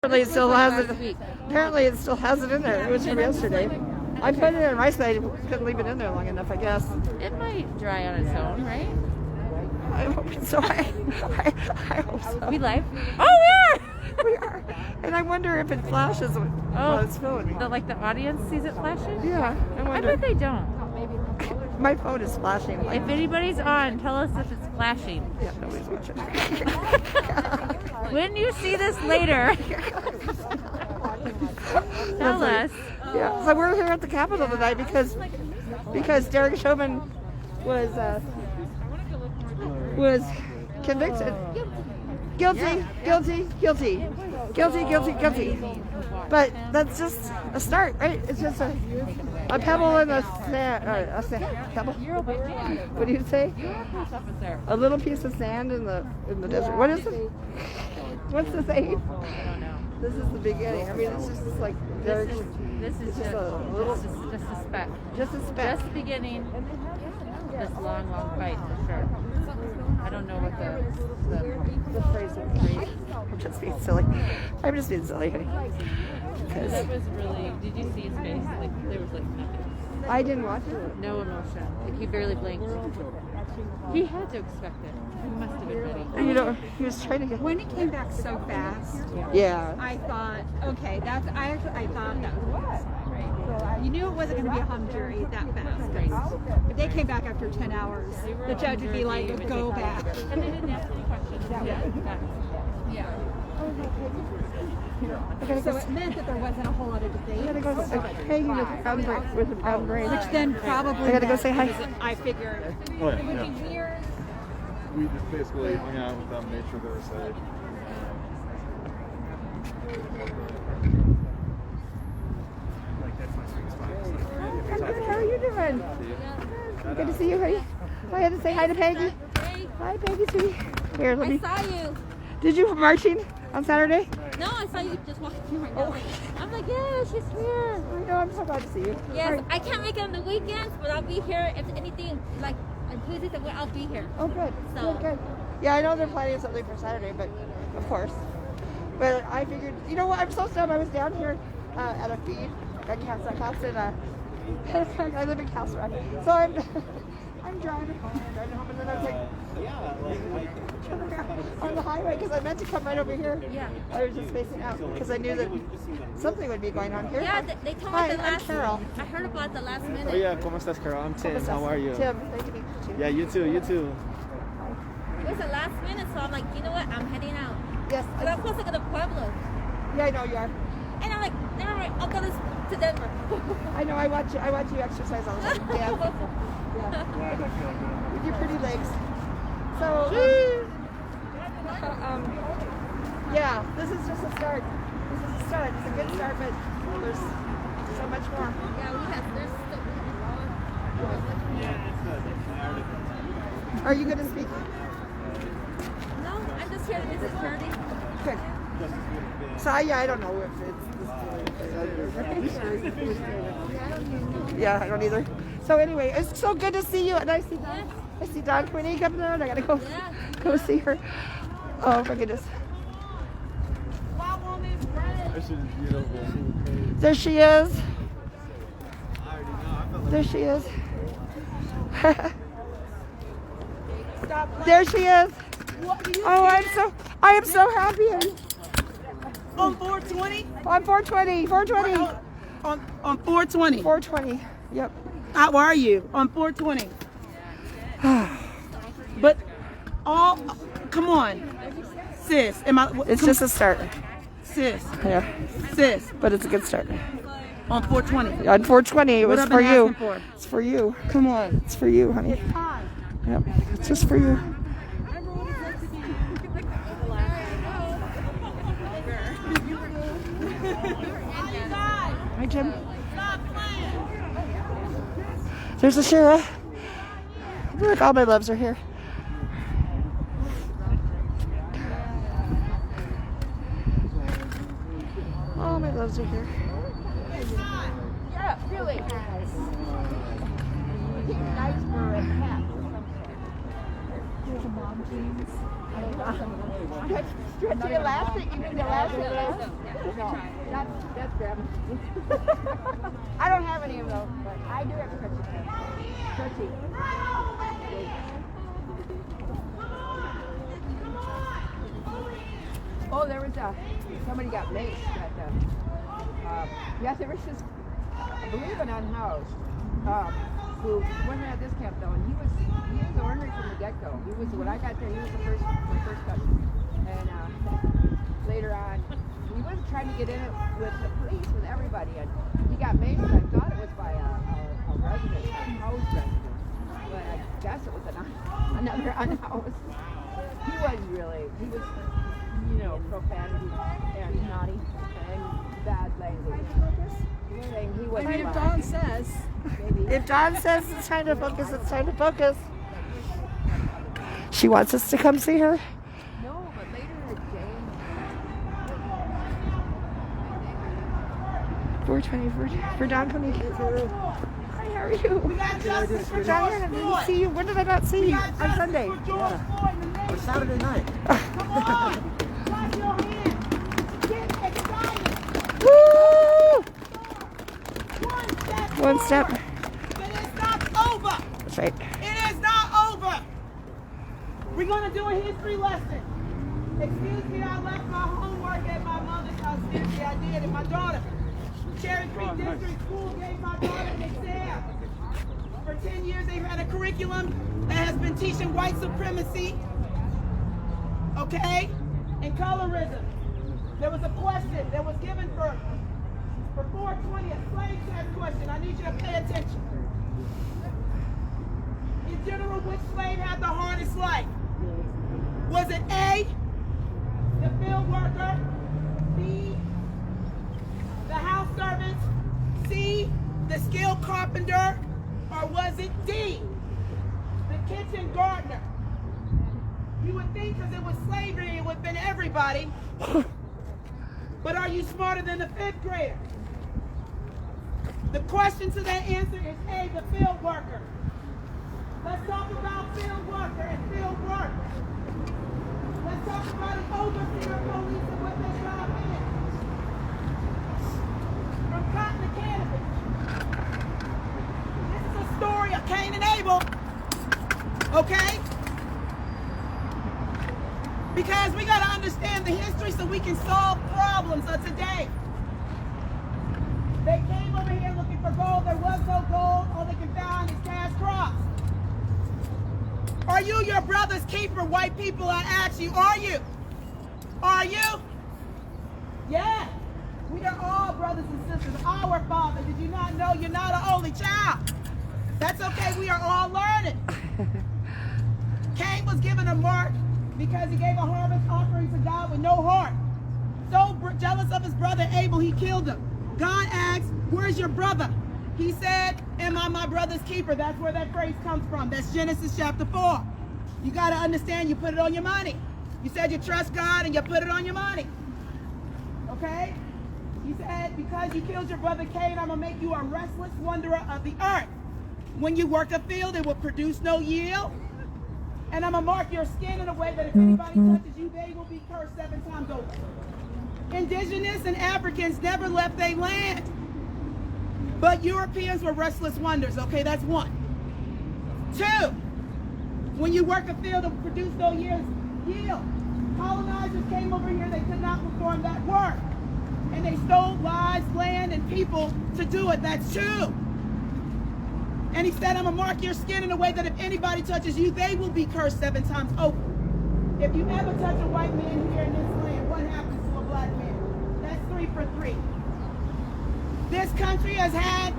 Apparently it still has it. Apparently it still has it in there. It was from yesterday. I put it in my side. Couldn't leave it in there long enough, I guess. It might dry on its own, right? I hope so. I hope so. We live? Oh, We are. And I wonder if it flashes while it's filming. the audience sees it flashing? Yeah, I I wonder. bet they don't. My phone is flashing. Like, If anybody's on, tell us if it's flashing. yeah, nobody's watching. When you see this later, tell us. Yeah, so we're here at the Capitol tonight because Derek Chauvin was convicted. Guilty. But that's just a start, right? It's just a pebble in a sand. Pebble? What do you say? A little piece of sand in the desert. What is it? What's the saying? I don't know. This is the beginning. I mean, it's just like Derek. This is just a little, just a speck. just a speck. Just the beginning. This long fight for sure. I don't know what the phrase is. I'm just being silly. I'm just being silly, honey. that was really. Did you see his face? Like there was nothing. I didn't watch it. No emotion. Like he barely blinked. He had to expect it. He must have been ready. You know, he was trying to get. When it came back so fast, Yeah. I thought, okay, I thought that was right. You knew it wasn't going to be a hung jury that fast. If they came back after 10 hours, the judge would be like, go back. And they didn't ask any questions. Yeah. So it meant that there wasn't a whole lot of debate. I gotta go hanging with a brown brain. Which then probably I gotta go meant say hi. because I figured Oh, yeah. We just basically hung out with them, made sure they were safe. How are you doing? Good to see you, honey. I had to say hi to Peggy. Hi, Peggy, sweetie. Here, let me. I saw you. Did you marching on Saturday? No, I saw you just walking through my door. I'm like, yeah, she's here. I know. I'm so glad to see you. Yes, I can't make it on the weekends, but I'll be here if anything, like on Tuesdays, I'll be here. Oh, good. So- Good. Yeah, I know they're planning something for Saturday, but of course. But I figured, you know what? I'm so dumb. I was down here at a feed at Castle House, and I live in Castle Rock. So I'm driving home, and then I was like, turn around on the highway because I meant to come right over here. Yeah. I was just spacing out because I knew that something would be going on here. Yeah, they told me Hi, the I'm last. Carol. I heard about the last minute. Oh yeah, ¿cómo estás, Carol? I'm Tim. How are you? Tim, thank you. Too. Yeah, you too. It was the last minute, so I'm like, you know what? I'm heading out. Yes. But I'm supposed to go to Pueblo. Yeah, I know you are. And I'm like, never mind, I'll go to Denver. I know. I watch you exercise all the time. Yeah. With your pretty legs. So, yeah, this is just a start. This is a start. It's a good start, but there's so much more. Yeah, there's still. Are you going to speak? No, I'm just here to visit Purdy. Good. So, yeah, I don't know if it's. Yeah, I don't either. So anyway, it's so good to see you, and I see Dawn Quinny coming out. I gotta go see her. Oh my goodness. There she is. There she is. There she is. Oh, I am so happy. On 420? On 420. 420. On 420. 420. Yep. How are you? On 420. But come on. Sis, It's just a start. sis, Yeah. sis, But it's a good start. on 420. On 420, it What was I've for been you. asking for. It's for you. Come on. It's for you, honey. Yep. It's just for you. Hi, Jim. There's the Shira. Look, all my loves are here. All my loves are here. Yeah, really. There's a mom jeans. Stretchy elastic? You mean the elastic vest? No, that's bad. I don't have any of those, but I do have stretchy vests. Stretchy. Oh, there was somebody got maced at yes, there was this, I believe an unhoused, who wasn't at this camp though, and he was ornery from the get-go. He was, when I got there, he was my first cousin. And later on, he was trying to get in it with the police, with everybody, and he got maced. I thought it was by a resident, a house resident, but I guess it was another unhoused. He was, profanity and naughty and bad language. Saying he was If Dawn says. If Dawn says it's time to focus, it's time to focus. She wants us to come see her. No, but later Jane. 4:20 for Dawn coming. Hi, how are you? We're down here. I didn't see you. When did I not see you? On Sunday. Or Saturday night. Woo! One step. But it's not over. That's right. It is not over. We're going to do a history lesson. Excuse me, I left my homework at my mother's house. Excuse me, I did. And my daughter, Cherry Creek District School, gave my daughter an exam. For 10 years, they've had a curriculum that has been teaching white supremacy, okay, and colorism. There was a question that was given for 420, a slave test question. I need you to pay attention. In general, which slave had the hardest life? Was it A, the field worker, B, the house servant, C, the skilled carpenter, or was it D, the kitchen gardener? You would think because it was slavery, it would have been everybody. But are you smarter than the 5th grader? The question to that answer is A, the field worker. Let's talk about field worker and field work. Let's talk about an overseer of police and what their job is. From cotton to cannabis. This is a story of Cain and Abel. Okay? Because we got to understand the history so we can solve problems of today. They came over here looking for gold. There was no gold. All they can find is cash crops. Are you your brother's keeper, white people? I ask you, are you? Are you? Yeah. We are all brothers and sisters. Our father. Did you not know you're not an only child? That's okay. We are all learning. Cain was given a mark because he gave a harvest offering to God with no heart. So jealous of his brother Abel, he killed him. God asked, where's your brother? He said, am I my brother's keeper? That's where that phrase comes from. That's Genesis chapter 4. You got to understand, you put it on your money. You said you trust God and you put it on your money. Okay? He said, because you killed your brother Cain, I'm going to make you a restless wanderer of the earth. When you work a field, it will produce no yield. And I'm going to mark your skin in a way that if anybody touches you, they will be cursed 7 times over. Indigenous and Africans never left their land. But Europeans were restless wonders. Okay, that's 1. 2, when you work a field, it will produce no yield. Colonizers came over here, they could not perform that work. And they stole lives, land, and people to do it. That's 2. And he said, I'm going to mark your skin in a way that if anybody touches you, they will be cursed 7 times over. If you ever touch a white man here in this land, what happens to a black man? That's 3 for 3. This country has had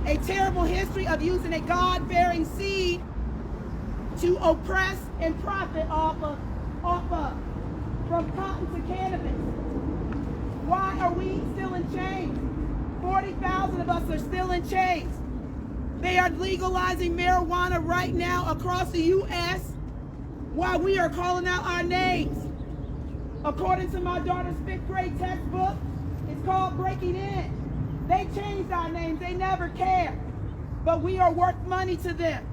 a terrible history of using a God-bearing seed to oppress and profit off of, from cotton to cannabis. Why are we still in chains? 40,000 of us are still in chains. They are legalizing marijuana right now across the U.S. while we are calling out our names. According to my daughter's 5th grade textbook, it's called Breaking In. They changed our names. They never cared. But we are worth money to them.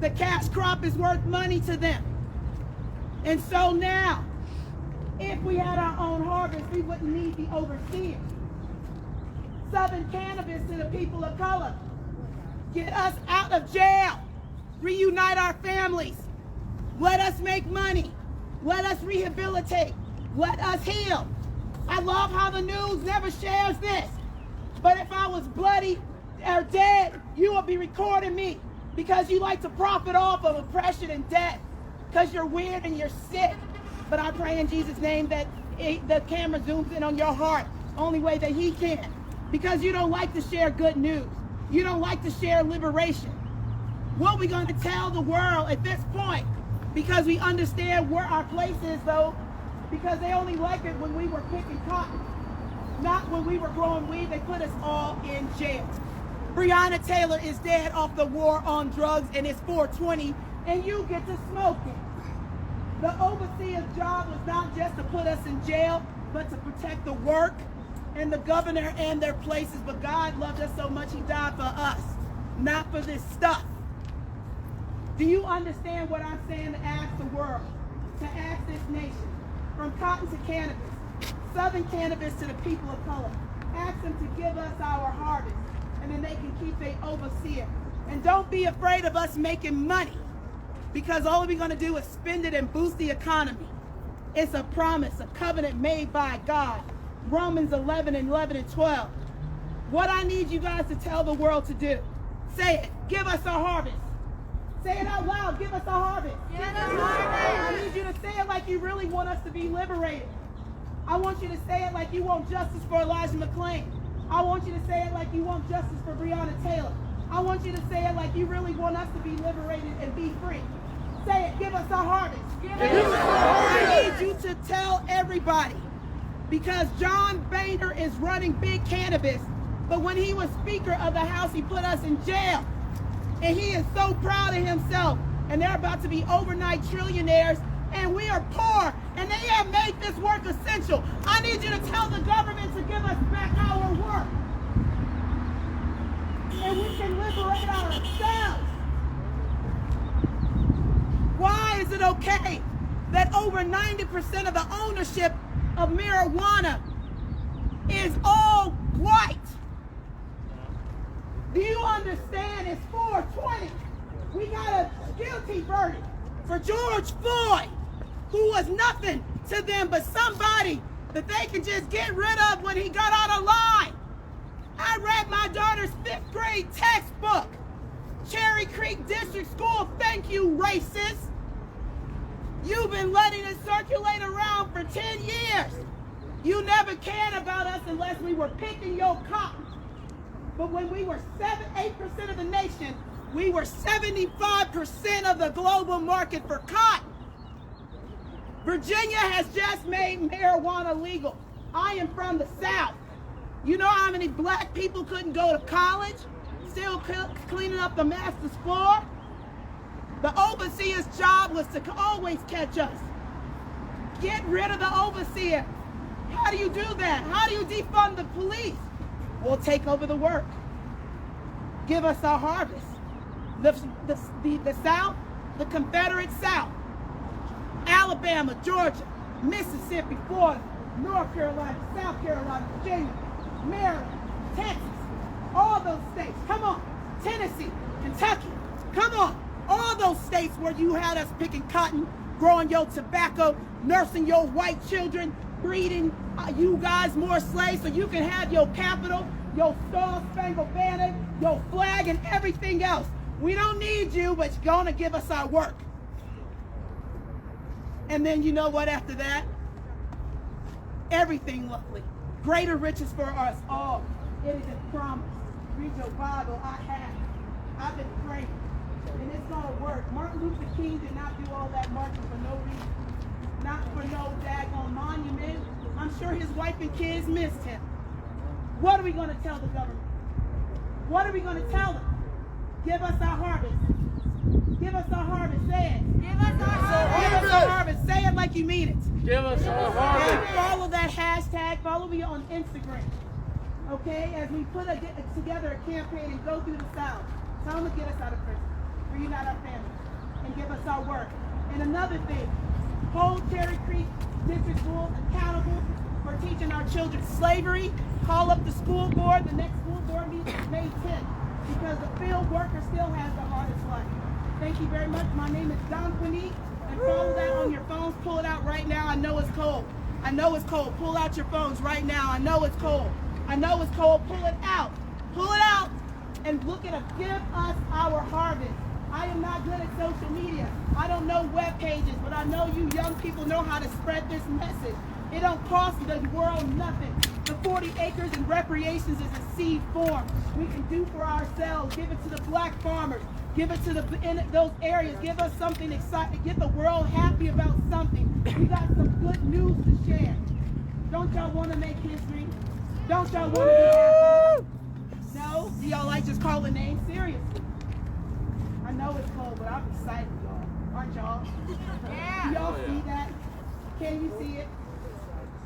The cash crop is worth money to them. And so now, if we had our own harvest, we wouldn't need the overseer. Southern cannabis to the people of color. Get us out of jail. Reunite our families. Let us make money. Let us rehabilitate. Let us heal. I love how the news never shares this. But if I was bloody or dead, you would be recording me because you like to profit off of oppression and death because you're weird and you're sick. But I pray in Jesus' name that the camera zooms in on your heart only way that he can, because you don't like to share good news. You don't like to share liberation. What are we going to tell the world at this point? Because we understand where our place is, though, because they only like it when we were picking cotton, not when we were growing weed. They put us all in jail. Breonna Taylor is dead off the war on drugs, and it's 420, and you get to smoke it. The overseer's job was not just to put us in jail, but to protect the work and the governor and their places. But God loved us so much, he died for us, not for this stuff. Do you understand what I'm saying to ask the world, to ask this nation? From cotton to cannabis, Southern cannabis to the people of color. Ask them to give us our harvest, and then they can keep their overseer. And don't be afraid of us making money, because all we're going to do is spend it and boost the economy. It's a promise, a covenant made by God. Romans 11 and 11 and 12. What I need you guys to tell the world to do. Say it. Give us our harvest. Say it out loud. Give us our harvest. Give us our harvest. I need you to say it like you really want us to be liberated. I want you to say it like you want justice for Elijah McClain. I want you to say it like you want justice for Breonna Taylor. I want you to say it like you really want us to be liberated and be free. Say it. Give us our harvest. Give us our harvest. I need you to tell everybody, because John Boehner is running big cannabis, but when he was Speaker of the House, he put us in jail. And he is so proud of himself. And they're about to be overnight trillionaires, and we are poor, and they have made this work essential. I need you to tell the government to give us back our work. And we can liberate ourselves. Why is it okay that over 90% of the ownership of marijuana is all white? Do you understand? It's 420. We got a guilty verdict for George Floyd, who was nothing to them but somebody that they can just get rid of when he got out of line. I read my daughter's 5th grade textbook. Cherry Creek District School, thank you, racist. You've been letting it circulate around for 10 years. You never cared about us unless we were picking your cotton. But when we were 8% of the nation, we were 75% of the global market for cotton. Virginia has just made marijuana legal. I am from the South. You know how many black people couldn't go to college, still cleaning up the master's floor? The overseer's job was to always catch us. Get rid of the overseer. How do you do that? How do you defund the police? We'll take over the work. Give us our harvest. The South, the Confederate South, Alabama, Georgia, Mississippi, Florida, North Carolina, South Carolina, Virginia, Maryland, Texas, all those states. Come on. Tennessee, Kentucky, come on. All those states where you had us picking cotton, growing your tobacco, nursing your white children, breeding you guys more slaves so you can have your capital, your Star-Spangled Banner, your flag, and everything else. We don't need you, but you're going to give us our work. And then you know what after that? Everything lovely. Greater riches for us all. It is a promise. Read your Bible. I have. I've been praying. And it's going to work. Martin Luther King did not do all that marching for no reason. Not for no daggone monument. I'm sure his wife and kids missed him. What are we going to tell the government? What are we going to tell them? Give us our harvest. Give us our harvest. Say it. Give us our harvest. Give us our harvest. Say it like you mean it. Give us our harvest. And follow that hashtag. Follow me on Instagram. Okay? As we put together a campaign and go through the South. Tell them to get us out of prison. Reunite our families. And give us our work. And another thing. Hold Cherry Creek District Schools accountable for teaching our children slavery. Call up the school board. The next school board meeting is May 10th because the field worker still has the hardest life. Thank you very much. My name is Don Quinique, and follow that on your phones. Pull it out right now. I know it's cold. I know it's cold. Pull out your phones right now. I know it's cold. I know it's cold. Pull it out. Pull it out and look at it. Give us our harvest. I am not good at social media. I don't know web pages, but I know you young people know how to spread this message. It don't cost the world nothing. The 40 acres and recreations is a seed form. We can do for ourselves. Give it to the black farmers. Give it to in those areas. Give us something exciting. Get the world happy about something. We got some good news to share. Don't y'all want to make history? Don't y'all want to be happy? No? Do y'all like just calling names? Seriously. I know it's cold, but I'm excited, y'all. Aren't y'all? Yeah. Do y'all see that? Can you see it?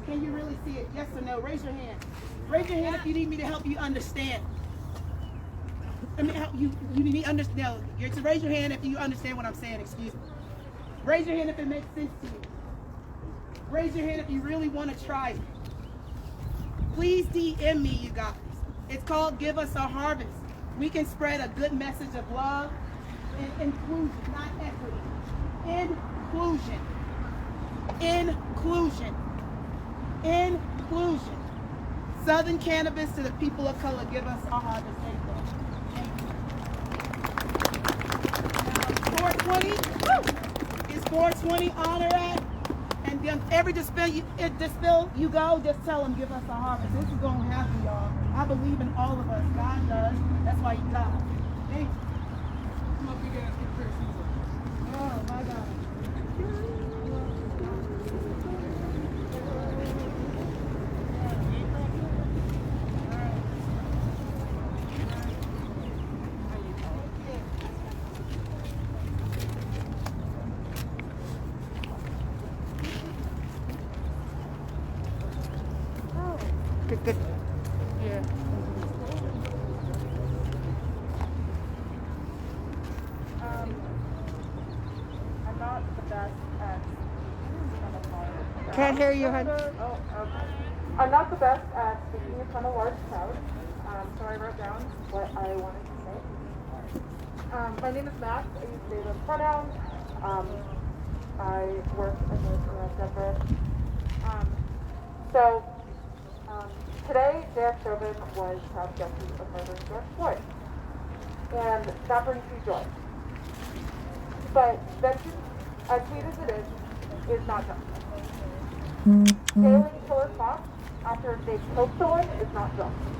Can you really see it? Yes or no? Raise your hand. Raise your hand if you need me to help you understand. Let me help you. You need me to understand. No, you're to raise your hand if you understand what I'm saying. Excuse me. Raise your hand if it makes sense to you. Raise your hand if you really want to try it. Please DM me, you guys. It's called Give Us a Harvest. We can spread a good message of love and inclusion, not equity. Inclusion. Inclusion. Inclusion. Southern cannabis to the people of color. Give us a harvest. Thank you. 420 is 420 honor at, and then every dispel you go, just tell them give us a harvest. This is gonna happen, y'all. I believe in all of us. God does. That's why He died. Thank you. Oh my God. Good. Yeah. I'm not the best at Can't hear you, hon. Oh, okay. I'm not the best at speaking in front of large crowds, so I wrote down what I wanted to say. My name is Max. I use they them pronouns. I work in Denver. Today, Derek Chauvin was found guilty of murdering George Floyd, and that brings me joy. But vengeance, as sweet as it is not justice. Jailing killer cops after they've killed someone is not justice.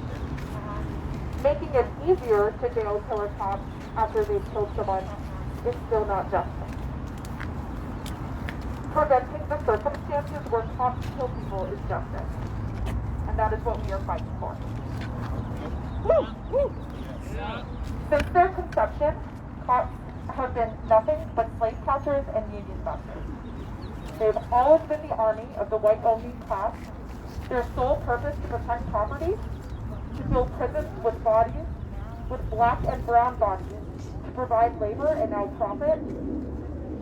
Making it easier to jail killer cops after they've killed someone is still not justice. Preventing the circumstances where cops kill people is justice. And that is what we are fighting for. Woo! Woo! Since their conception, cops have been nothing but slave catchers and union busters. They've always been the army of the white-only class. Their sole purpose to protect property, to fill prisons with bodies, with black and brown bodies, to provide labor and now profit,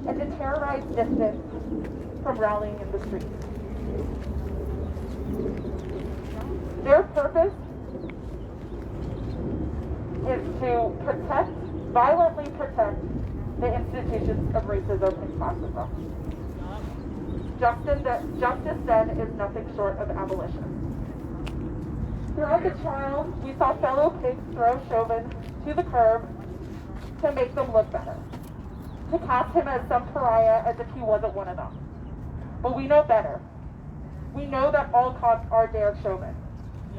and to terrorize dissidents from rallying in the streets. Their purpose is to violently protect the institutions of racism and classism. Justice then is nothing short of abolition. Throughout the trial, we saw fellow pigs throw Chauvin to the curb to make them look better, to cast him as some pariah as if he wasn't one of them. But we know better. We know that all cops are Derek Chauvin.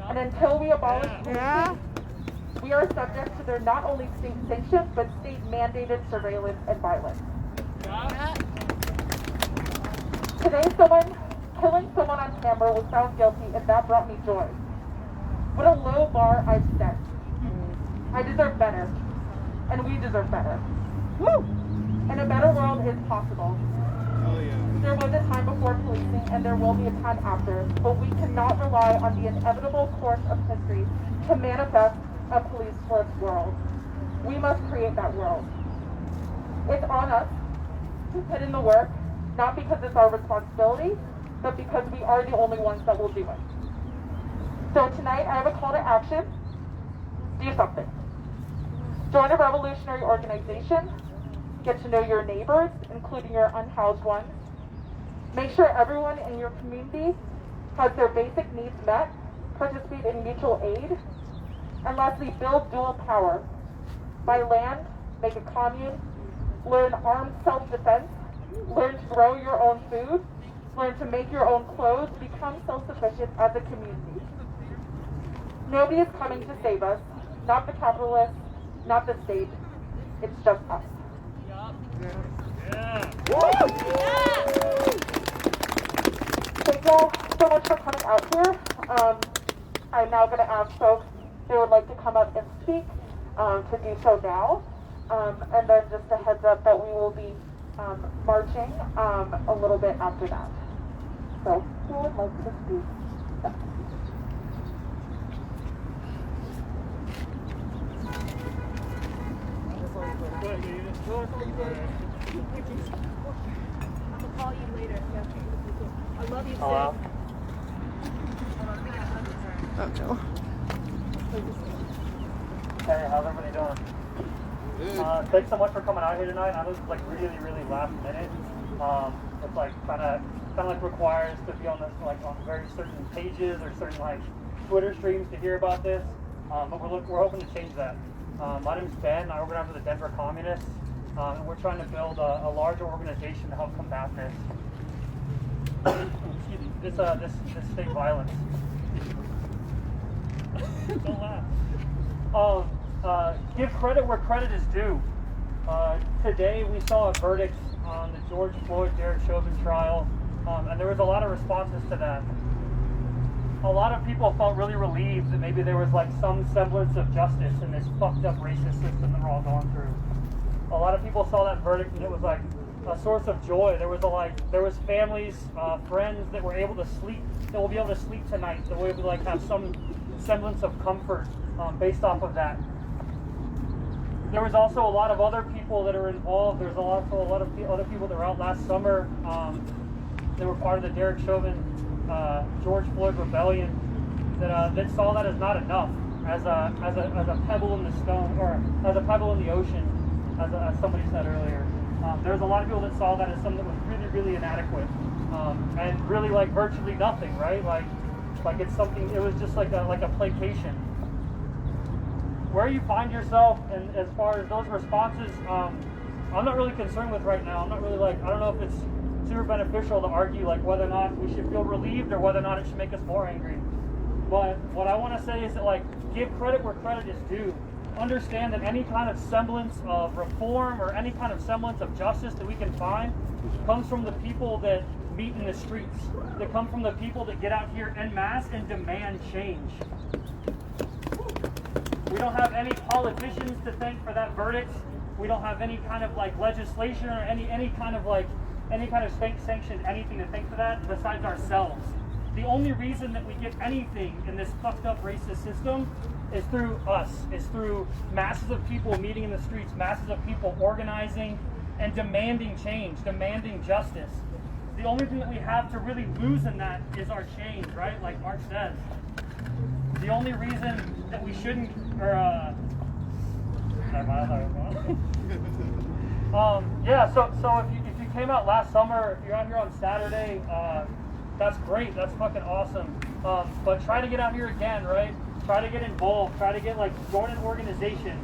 And until we abolish policing, we are subject to their not only state-sanctioned, but state-mandated surveillance and violence. Today, killing someone on camera was found guilty, and that brought me joy. What a low bar I've set. I deserve better, and we deserve better. Woo! And a better world is possible. There was a time before policing, and there will be a time after, but we cannot rely on the inevitable course of history to manifest a police-less world. We must create that world. It's on us to put in the work, not because it's our responsibility, but because we are the only ones that will do it. So tonight I have a call to action. Do something. Join a revolutionary organization. Get to know your neighbors, including your unhoused ones. Make sure everyone in your community has their basic needs met. Participate in mutual aid. And lastly, build dual power. Buy land, make a commune, learn armed self-defense, learn to grow your own food, learn to make your own clothes, become self-sufficient as a community. Nobody is coming to save us, not the capitalists, not the state, it's just us. Thank you all so much for coming out here. I'm now going to ask folks who would like to come up and speak to do so now. And then just a heads up that we will be marching a little bit after that. So who would like to speak? I'll call you later. I love you, Hello? Oh, no. Hey, how's everybody doing? Thanks so much for coming out here tonight. I know this is like really, really last minute. It's like kind of like requires to be on this like on very certain pages or certain like Twitter streams to hear about this. But we're hoping to change that. My name is Ben. I organize with the Denver Communists, and we're trying to build a larger organization to help combat this. Excuse me. This state violence. Don't laugh. Give credit where credit is due. Today we saw a verdict on the George Floyd Derek Chauvin trial, and there was a lot of responses to that. A lot of people felt really relieved that maybe there was like some semblance of justice in this fucked up racist system that we're all going through. A lot of people saw that verdict and it was like a source of joy. There was families, friends that were able to sleep, that will be able to sleep tonight, that will be able to like have some semblance of comfort based off of that. There was also a lot of other people that are involved. There's also a lot of other people that were out last summer that were part of the Derek Chauvin, George Floyd rebellion that saw that as not enough, as a pebble in the stone, or as a pebble in the ocean, as somebody said earlier. There's a lot of people that saw that as something that was really, really inadequate, and really like virtually nothing, right? Like it's something. It was just like a placation. Where you find yourself, and as far as those responses, I'm not really concerned with right now. I'm not really I don't know if it's super beneficial to argue like whether or not we should feel relieved or whether or not it should make us more angry. But what I want to say is that like give credit where credit is due. Understand that any kind of semblance of reform or any kind of semblance of justice that we can find comes from the people that meet in the streets. That come from the people that get out here en masse and demand change. We don't have any politicians to thank for that verdict. We don't have any kind of like legislation or any kind of sanctioned anything to thank for that besides ourselves. The only reason that we get anything in this fucked up racist system is through us. It's through masses of people meeting in the streets, masses of people organizing and demanding change, demanding justice. The only thing that we have to really lose in that is our change, right? Like Mark says. The only reason that we shouldn't, yeah. So if you came out last summer, if you're out here on Saturday, that's great. That's fucking awesome. But try to get out here again, right? Try to get involved. Try to get join an organization.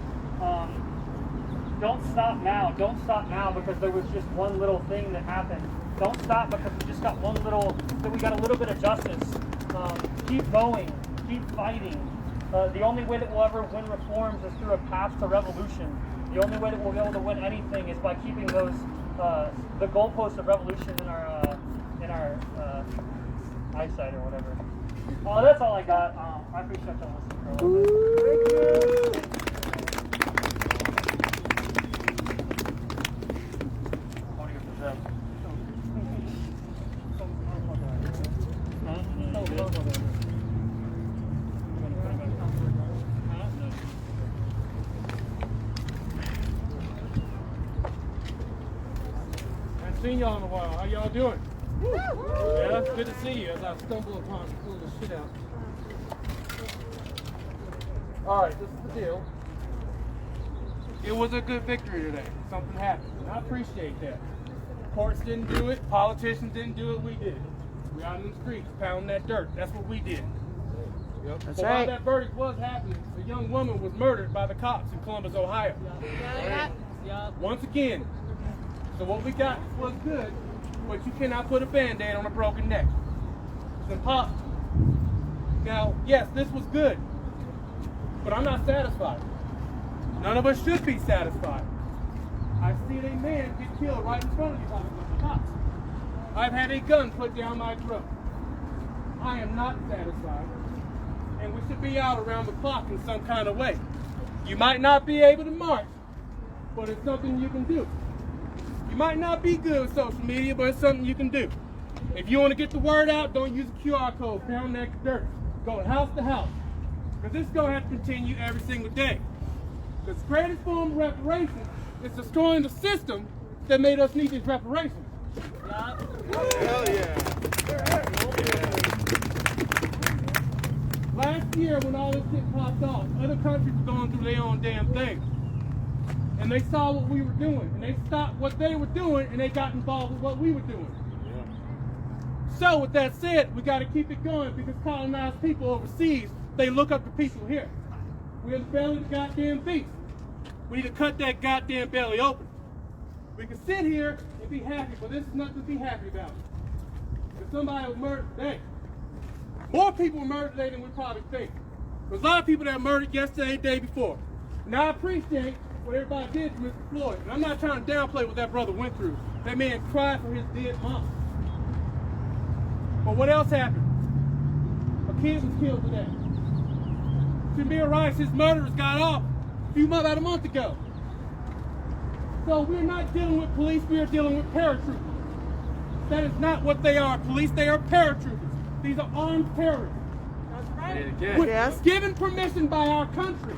Don't stop now. Don't stop now because there was just one little thing that happened. Don't stop because we just got we got a little bit of justice. Keep going. Keep fighting. The only way that we'll ever win reforms is through a path to revolution. The only way that we'll be able to win anything is by keeping those the goalposts of revolution in our eyesight or whatever. Well, that's all I got. I appreciate y'all listening for a little bit. seen y'all in a while. How y'all doing? Yeah, it's good to see you as I stumble upon pulling the shit out. Alright, this is the deal. It was a good victory today. Something happened. And I appreciate that. Courts didn't do it, politicians didn't do it, we did it. We out in the streets pounding that dirt. That's what we did. Yep. That's but right. while that verdict was happening, a young woman was murdered by the cops in Columbus, Ohio. Once again. So what we got was good, but you cannot put a Band-Aid on a broken neck. It's impossible. Now, yes, this was good, but I'm not satisfied. None of us should be satisfied. I've seen a man get killed right in front of you by the cops. I've had a gun put down my throat. I am not satisfied. And we should be out around the clock in some kind of way. You might not be able to march, but it's something you can do. You might not be good with social media, but it's something you can do. If you want to get the word out, don't use a QR code, pound that dirt. Go house to house. Because this is going to have to continue every single day. The greatest form of reparations is destroying the system that made us need these reparations. Hell yeah. Last year, when all this shit popped off, other countries were going through their own damn thing. And they saw what we were doing, and they stopped what they were doing, and they got involved with what we were doing. Yeah. So, with that said, we got to keep it going, because colonized people overseas, they look up to people here. We're in the belly of the goddamn beast. We need to cut that goddamn belly open. We can sit here and be happy, but this is nothing to be happy about. If somebody was murdered today, more people were murdered today than we probably think. There's a lot of people that were murdered yesterday, the day before. Now I appreciate what everybody did to Mr. Floyd. And I'm not trying to downplay what that brother went through. That man cried for his dead mom. But what else happened? A kid was killed today. Tamir Rice, his murderers got off about a month ago. So we're not dealing with police, we are dealing with paratroopers. That is not what they are, police, they are paratroopers. These are armed terrorists. That's right. Yes. Given permission by our country.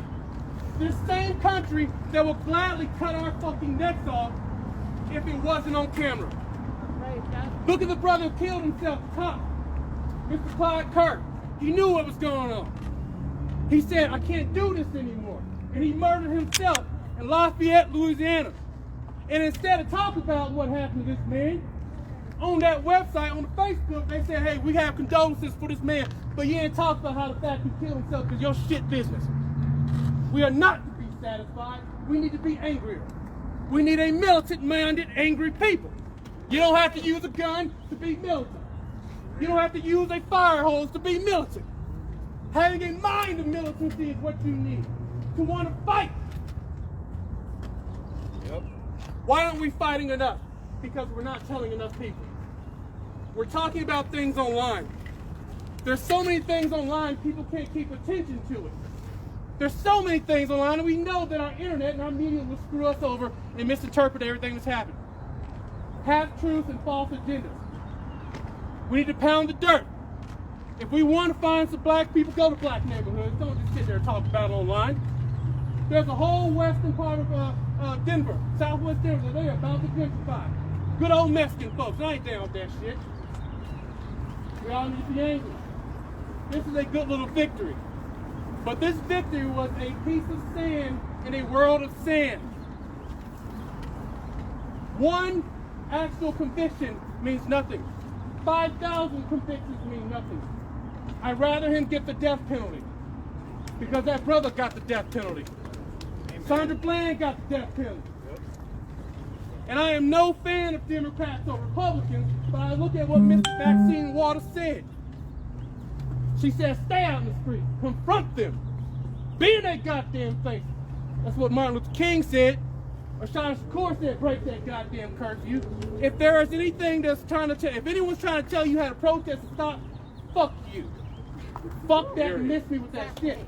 This same country that will gladly cut our fucking necks off if it wasn't on camera. Look at the brother who killed himself, the cop, Mr. Clyde Kirk. He knew what was going on. He said, I can't do this anymore. And he murdered himself in Lafayette, Louisiana. And instead of talking about what happened to this man, on that website, on the Facebook, they said, hey, we have condolences for this man, but you ain't talking about how the fact he killed himself because your shit business. We are not to be satisfied. We need to be angrier. We need a militant-minded, angry people. You don't have to use a gun to be militant. You don't have to use a fire hose to be militant. Having a mind of militancy is what you need. To want to fight. Yep. Why aren't we fighting enough? Because we're not telling enough people. We're talking about things online. There's so many things online, people can't keep attention to it. There's so many things online, and we know that our internet and our media will screw us over and misinterpret everything that's happening. Half-truths and false agendas. We need to pound the dirt. If we want to find some black people, go to black neighborhoods. Don't just sit there and talk about it online. There's a whole western part of Denver, southwest Denver, that they're about to gentrify. Good old Mexican folks. I ain't down with that shit. We all need to be angry. This is a good little victory. But this victory was a piece of sand in a world of sand. One actual conviction means nothing. 5,000 convictions mean nothing. I'd rather him get the death penalty because that brother got the death penalty. Sandra Bland got the death penalty. And I am no fan of Democrats or Republicans, but I look at what Ms. Maxine Waters said. She said, stay out in the street, confront them, be in their goddamn face. That's what Martin Luther King said. Ashana Shakur said, break that goddamn curfew. If there is anything that's trying to tell, if anyone's trying to tell you how to protest and stop, fuck you. Fuck that and miss me with that shit.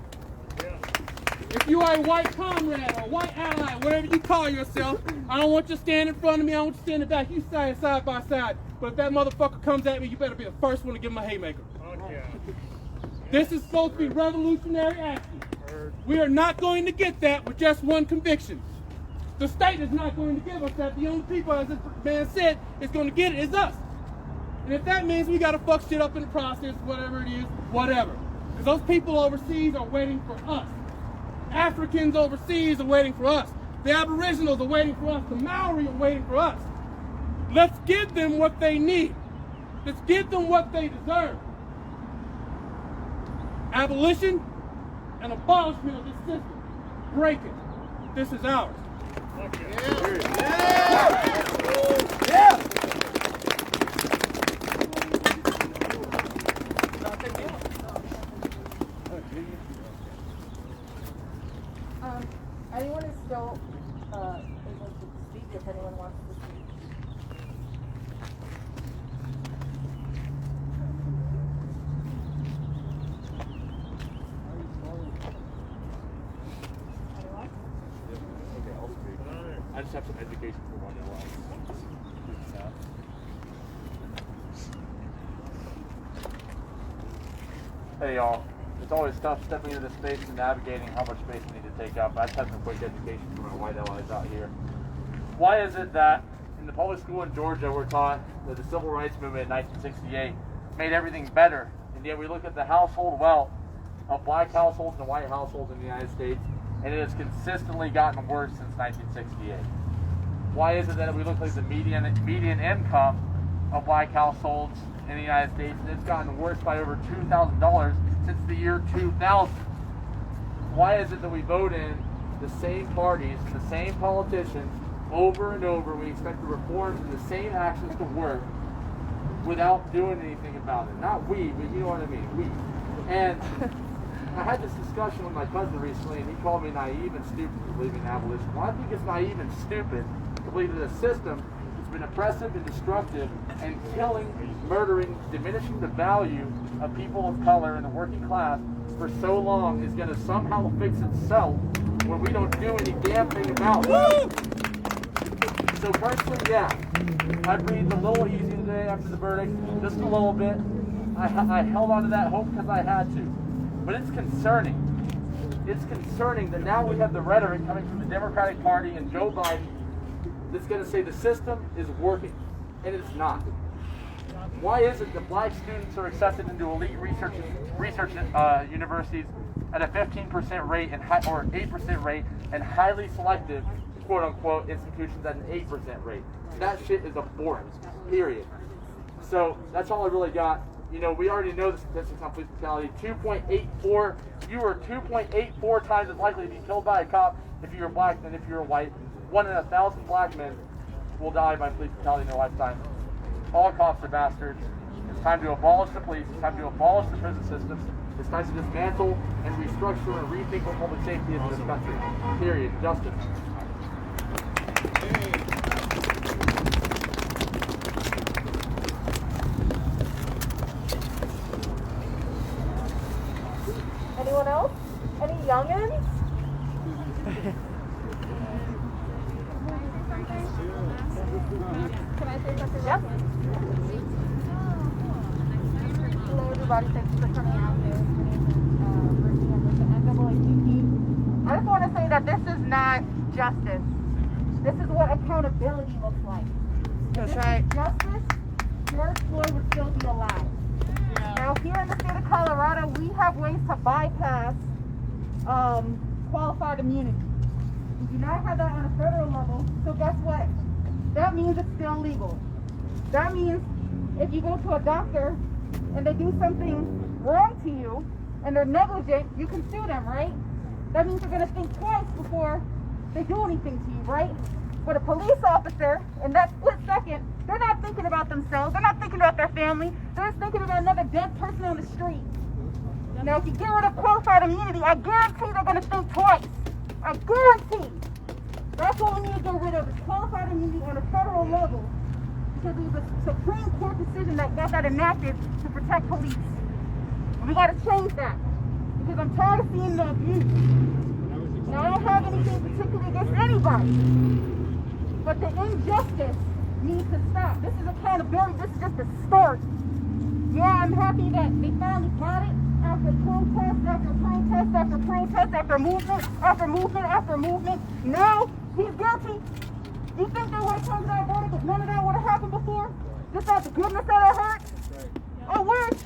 If you are a white comrade or white ally, whatever you call yourself, I don't want you to stand in front of me, I want you to stand in the back. You stand side by side. But if that motherfucker comes at me, you better be the first one to give him a haymaker. Okay. This is supposed to be revolutionary action. We are not going to get that with just one conviction. The state is not going to give us that. The only people, as this man said, is going to get it is us. And if that means we got to fuck shit up in the process, whatever it is, whatever. Because those people overseas are waiting for us. Africans overseas are waiting for us. The Aboriginals are waiting for us. The Maori are waiting for us. Let's give them what they need. Let's give them what they deserve. Abolition and abolishment of this system. Break it. This is ours. Anyone is still able to speak if anyone wants to speak. Okay, I'll speak. I just have some education for one of Hey y'all, it's always tough stepping into this space and navigating how much space we need to take up. I just have some quick education for my white allies out here. Why is it that in the public school in Georgia we're taught that the civil rights movement in 1968 made everything better, and yet we look at the household wealth of black households and white households in the United States, and it has consistently gotten worse since 1968. Why is it that we look like the median income of black households in the United States, and it's gotten worse by over $2,000 since the year 2000? Why is it that we vote in the same parties, the same politicians over and over? We expect the reforms and the same actions to work without doing anything about it. Not we, but you know what I mean, we. And I had this discussion with my cousin recently, and he called me naive and stupid for believing in abolition. Well, I think it's naive and stupid to believe that a system that's been oppressive and destructive and killing, murdering, diminishing the value of people of color and the working class for so long is going to somehow fix itself when we don't do any damn thing about it. So personally, yeah, I breathed a little easy today after the verdict, just a little bit. I held on to that hope because I had to. But it's concerning. It's concerning that now we have the rhetoric coming from the Democratic Party and Joe Biden that's going to say the system is working, and it's not. Why is it that black students are accepted into elite research universities at a 15% rate and or 8% rate, and highly selective, quote unquote, institutions at an 8% rate? That shit is abhorrent. Period. So that's all I really got. You know, we already know the statistics on police brutality. 2.84. You are 2.84 times as likely to be killed by a cop if you're black than if you're white. 1 in 1,000 black men will die by police brutality in their lifetime. All cops are bastards. It's time to abolish the police. It's time to abolish the prison system. It's time to dismantle and restructure and rethink what public safety is in this country. Period. Justice. Anyone else? Any youngins? Can I say something? Yep. Hello everybody, thanks for coming out here. I just want to say that this is not justice. This is what accountability looks like. That's right. Justice, George Floyd would still be alive. Now here in the state of Colorado, we have ways to bypass qualified immunity. We do not have that on a federal level, so guess what? That means it's still legal. That means if you go to a doctor and they do something wrong to you and they're negligent, you can sue them, right? That means you're going to think twice before they do anything to you, right? But a police officer, in that split second, they're not thinking about themselves. They're not thinking about their family. They're just thinking about another dead person on the street. Now, if you get rid of qualified immunity, I guarantee they're going to think twice. I guarantee. That's what we need to get rid of, is qualified immunity on a federal level. Because it was a Supreme Court decision that got that enacted to protect police. And we got to change that. Because I'm tired of seeing the abuse. Now, I don't have anything particularly against anybody. But the injustice needs to stop. This is accountability. This is just a start. Yeah, I'm happy that they finally got it after protest after protest after protest after movement after movement after movement. Now He's guilty. You think they would have come to that verdict if none of that would have happened before? Just out the goodness of their heart? I wish.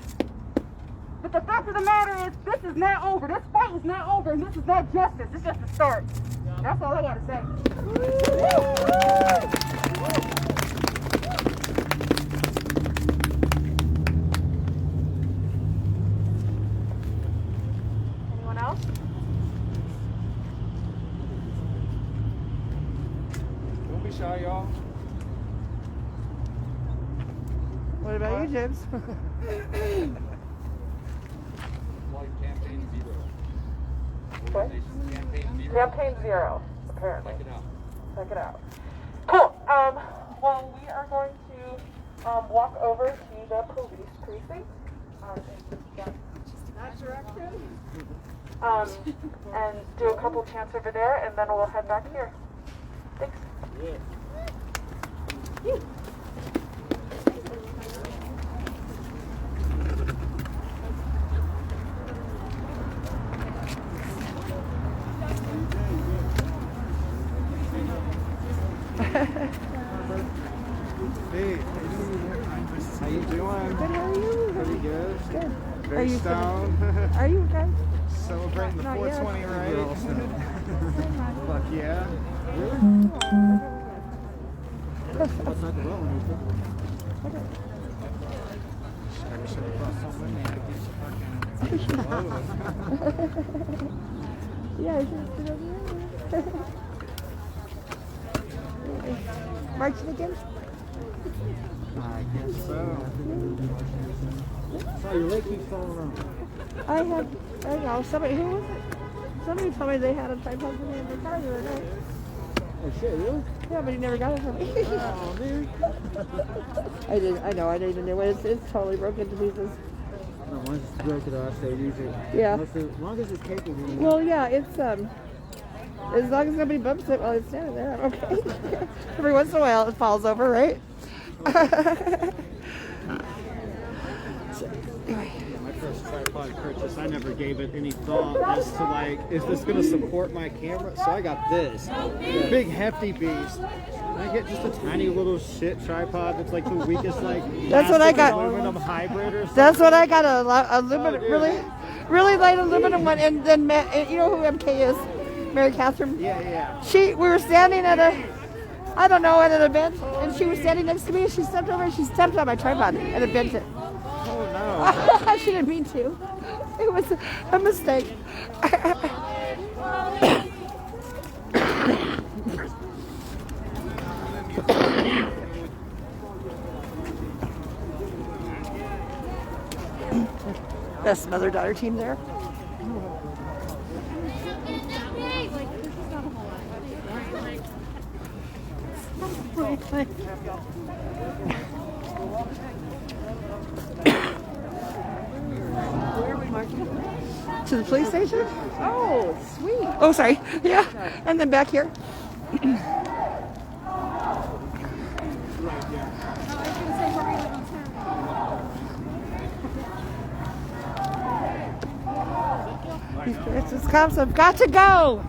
But the fact of the matter is, this is not over. This fight is not over, and this is not justice. It's just the start. That's all I gotta say. Anyone else? Don't be shy, y'all. What about you, James? Campaign zero, apparently. Check it out. Cool. Well, we are going to walk over to the police precinct. That direction? And do a couple chants over there, and then we'll head back here. Thanks. Hey, how you doing? Good, how are you? Pretty good. Good. Very stoned. Are you okay? Celebrating the Not yet. 420, right? Fuck yeah. Yeah, I just sit over here. Marching again? I guess so. So your leg keeps falling off. I don't know, somebody, who was it? Somebody told me they had a tripod for me in their car the other day. Oh shit, really? Yeah, but he never got it from me. Oh, dude. I know, I didn't know. It's totally broken to pieces. No, once it's broken off, so use it. Yeah. As long as it's capable. Well, yeah, it's, as long as nobody bumps it while it's standing there, I'm okay. Every once in a while it falls over, right? My first tripod purchase, I never gave it any thought as to like, is this gonna support my camera? So I got this big hefty beast. I get just a tiny little shit tripod that's like the weakest like. That's what I got. Aluminum hybrid or something. That's what I got, aluminum, really light aluminum one, and then you know who MK is, Mary Catherine. Yeah. We were standing at at an event, and she was standing next to me, and she stepped over and she stepped on my tripod, and it bent it. Oh no. She didn't mean to. It was a mistake. Best mother-daughter team there. Where are we marching? To the police station? Oh, sweet. Oh, sorry. Yeah. And then back here. It's just cops. I've got to go.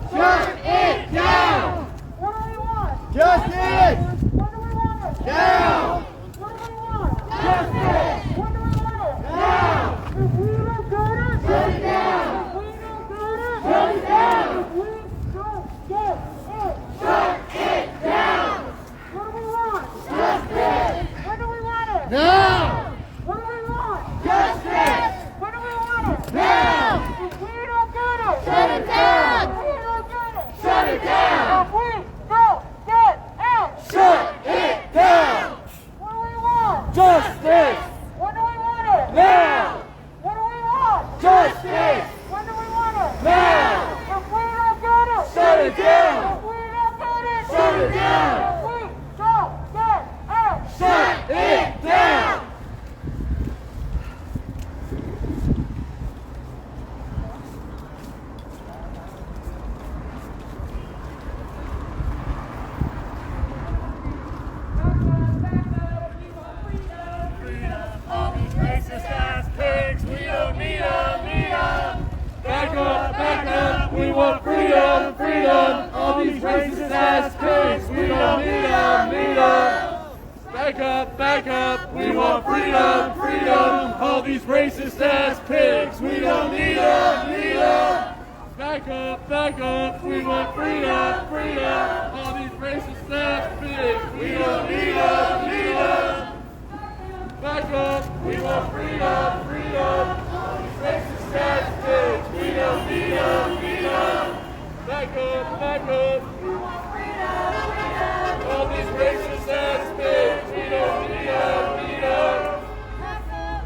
Shut it! We want freedom, freedom. All these racist ass pigs, we don't need them, need them. Back up, back up. We want freedom, freedom. All these racist ass pigs, we don't need them, need them. Back up, back up. We want freedom, freedom. All these racist ass pigs, we don't need them, need them. Back up. We want freedom, freedom. All these racist ass pigs, we don't need them, need them. Back up, back up. We want freedom, freedom. All these racist ass pigs, we don't need them, need them.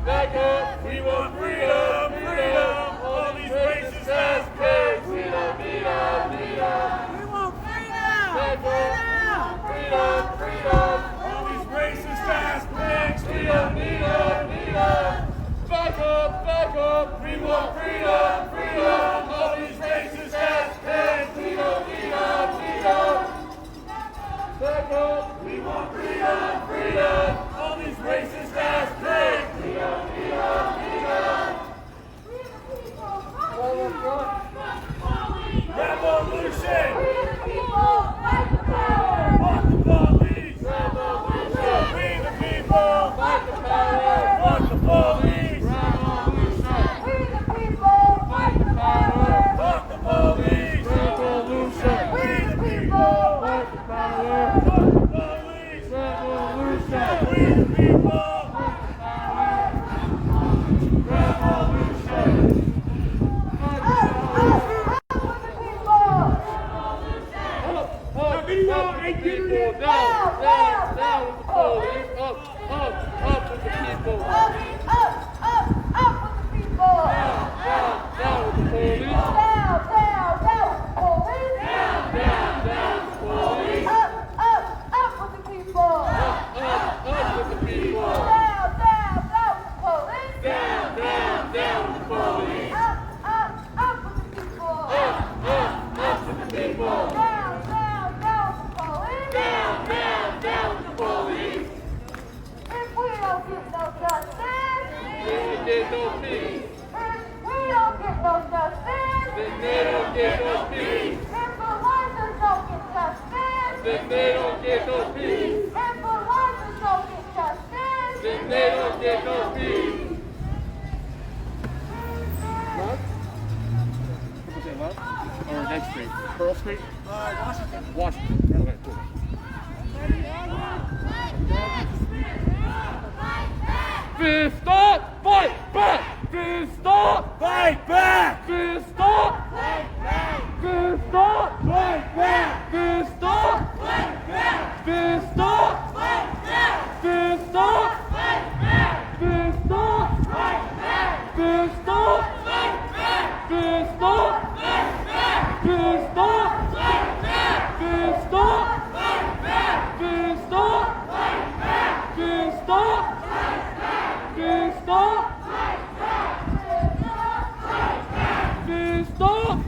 Back up. We want freedom, freedom. All these racist ass pigs, we don't need them, need them. We want freedom, back up. Freedom, freedom. All these racist ass pigs, we don't need them, need them. Back up, back up. We want freedom, freedom. All these racist ass pigs, we don't need them, need them. Back up. We want freedom, freedom. All these racist ass pigs, we don't need them, need them. Revolution! We the people, fight the power! Fuck the police! Revolution! We the people, fight the power! Fuck the police! Revolution! We the people, fight the power! Fuck the police! Revolution! We the people, fight the power! Fuck the police! Revolution! We the people, fight the power! Revolution! Down with the police, up with the people. Up with the people. Down with the police. Down with the police. Up with the people. Up with the people. Down with the police. Down with the police. Up with the people. Up with the people. Down with the police. If we don't get no justice, we don't get no peace. If we don't get no justice, then they don't get no peace. If the lawyers don't get justice, then they don't get no peace. If the lawyers don't get justice, then they don't get no peace. Love? People say love? Or next street? Pearl Street? Washington. Washington. Okay, cool. Fist up, fight back! Fist up, fight back! Fist up, fight back! Fist up, fight back! Fist up, fight back! Fist up, fight back! Fist up, fight back! Fist up, fight back! Fist up, fight back! Fist up, fight back! Fist up, fight back! Fist up, fight back! Fist up, fight back! Fist up, fight back! Fist up! Fist up!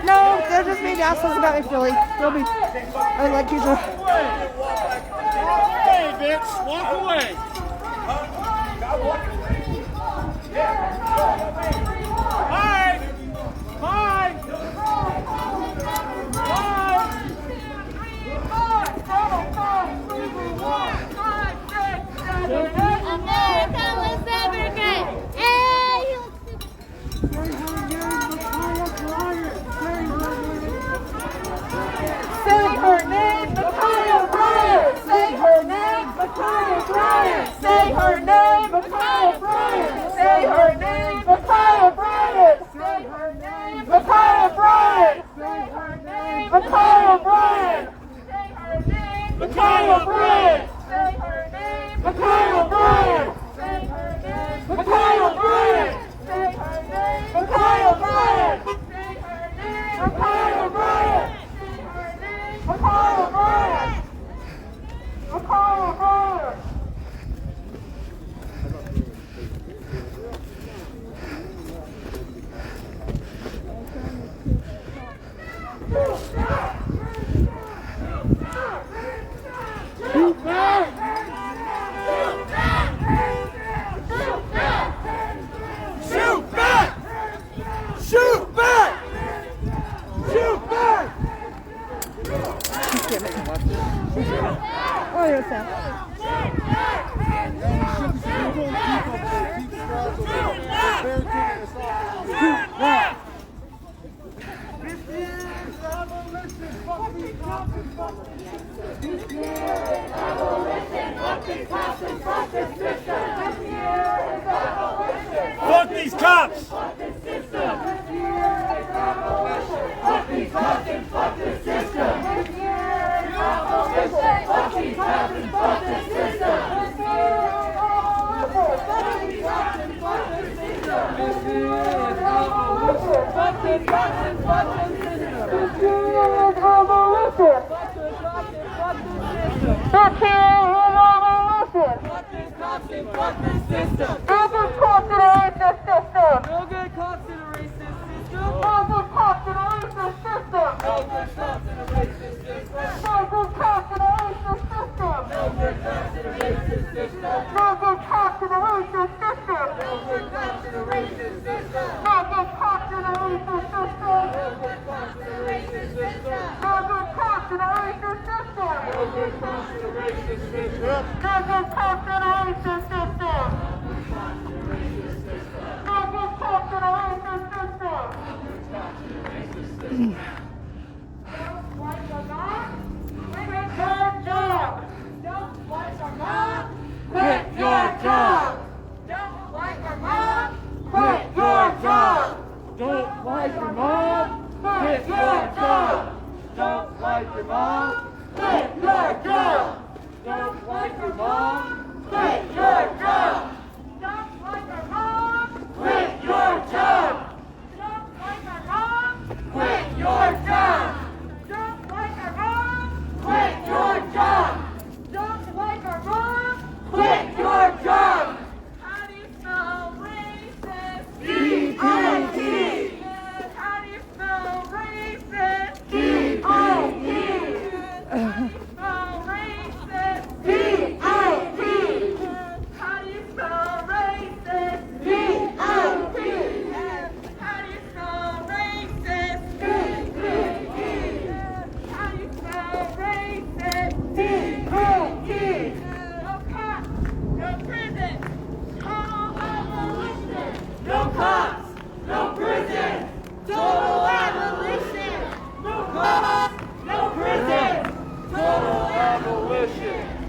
No, they're just being assholes about me, Philly. They'll be, like usual. Hey, bitch, walk away. Hi! Hi! America was never great. Hey, Say her name, Micaiah Bryant. Say her name, Micaiah Bryant. Say her name, Micaiah Bryant. Say her name, Micaiah Bryant. Say her name, Micaiah Bryant. Say her name, Micaiah Bryant. Oh, you're sad. Fuck these cops! Fuck this system! Fuck these cops and fuck this system! Fuck these cops and fuck this system!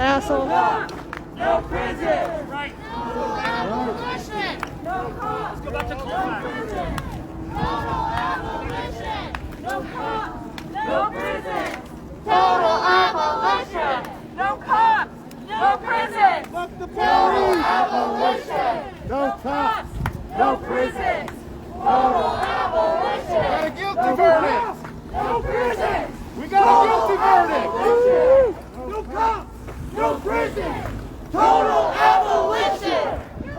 Asshole. No prison! Right. Abolition! No cops! Let's go back to Colfax. Total abolition! No cops! No prison! Total abolition! No cops! No prison! Fuck the Total police! abolition! No cops! No prison! Total abolition! Got a guilty verdict! No prison! We got a guilty verdict! No cops! No prison! Total abolition!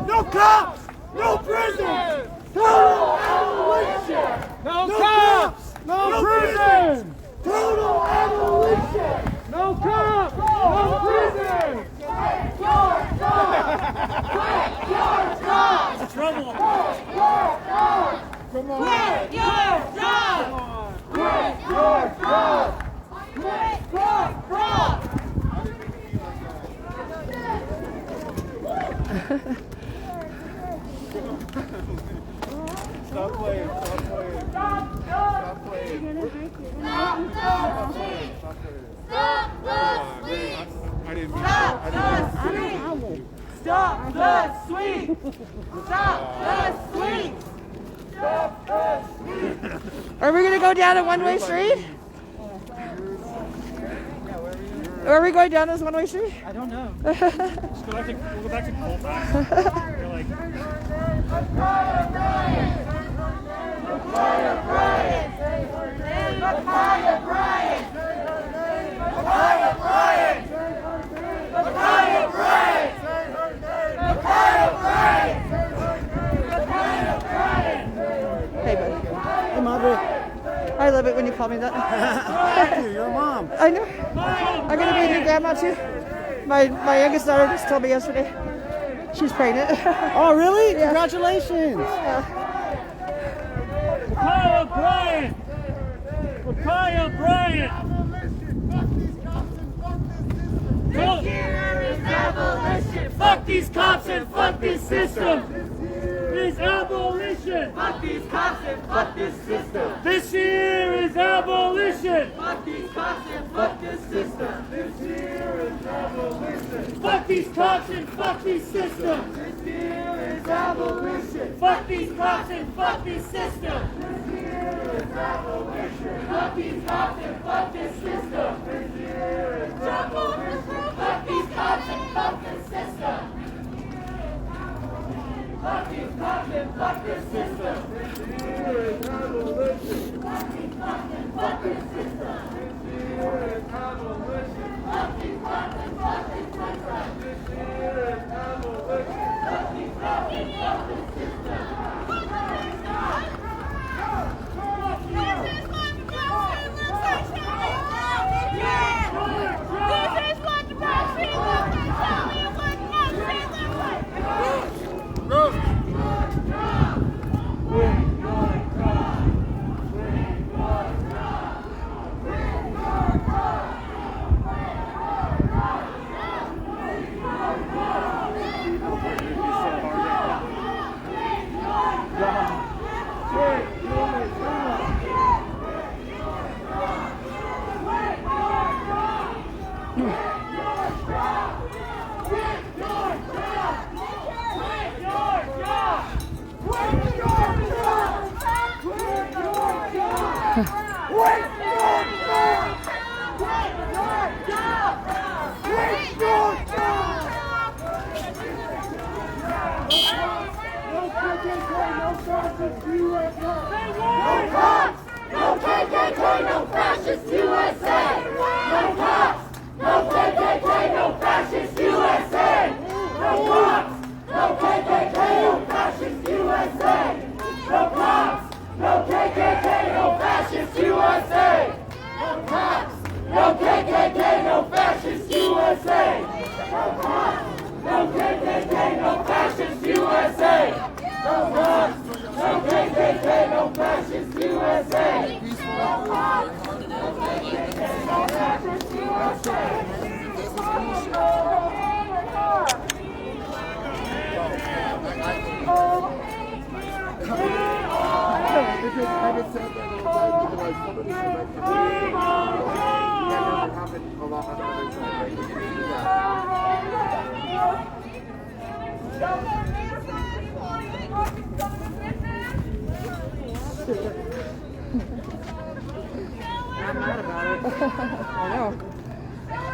No cops! No prison! Total abolition! No cops! No prison! Total abolition! No cops! No prison! Quit your job! Quit your job! Trouble. Come on! Quit your job! Quit your job! Quit your job! Stop playing! Stop playing! Stop Stop playing! Stop the sweep! Stop the sweep! I didn't mean Stop to. the sweep! Stop the sweep! Stop the sweep! Stop the sweep! Are we gonna go down a one-way street? Are we going down this one-way street? I don't know. We'll go back to Colfax. They're like, Hey, buddy. Hey, Madre. I love it when you call me that. Thank you. You're a mom. I know. I'm gonna be a new grandma too. My youngest daughter just told me yesterday. She's pregnant. Oh, really? Yeah. Congratulations. Kyle Bryant! Kyle Bryant! This year is abolition. Fuck these cops and fuck this system. This abolition. Fuck these cops and fuck this system. This year is abolition. Fuck these cops and fuck this system. This year is abolition. Fuck these cops and fuck this system. This year is abolition. Fuck these cops and fuck this system. This year is abolition. Fuck these cops and fuck this system. This year is abolition. Fuck these cops and fuck this system. Fuck these cops and fuck this system. This year is abolition. Fuck these cops and fuck this system. This year is abolition. Fuck these cops and fuck this system. This year is abolition. Fuck these cops and fuck this This is what democracy looks like. Tell me what democracy looks like.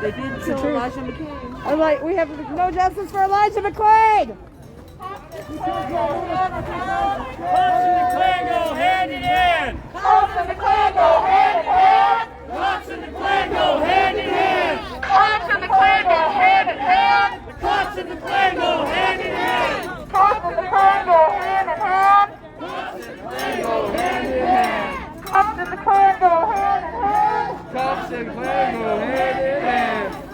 They did kill Elijah McClain. I'm like, we have no justice for Elijah McClain! Cops and McClain go hand in hand! Cops and McClain go hand in hand! Cops and McClain go hand in hand! Cops and McClain go hand in hand! Cops and McClain go hand in hand! Cops and McClain go hand in hand! Cops and McClain go hand in hand! Cops and McClain go hand in hand! Cops and McClain go hand in hand!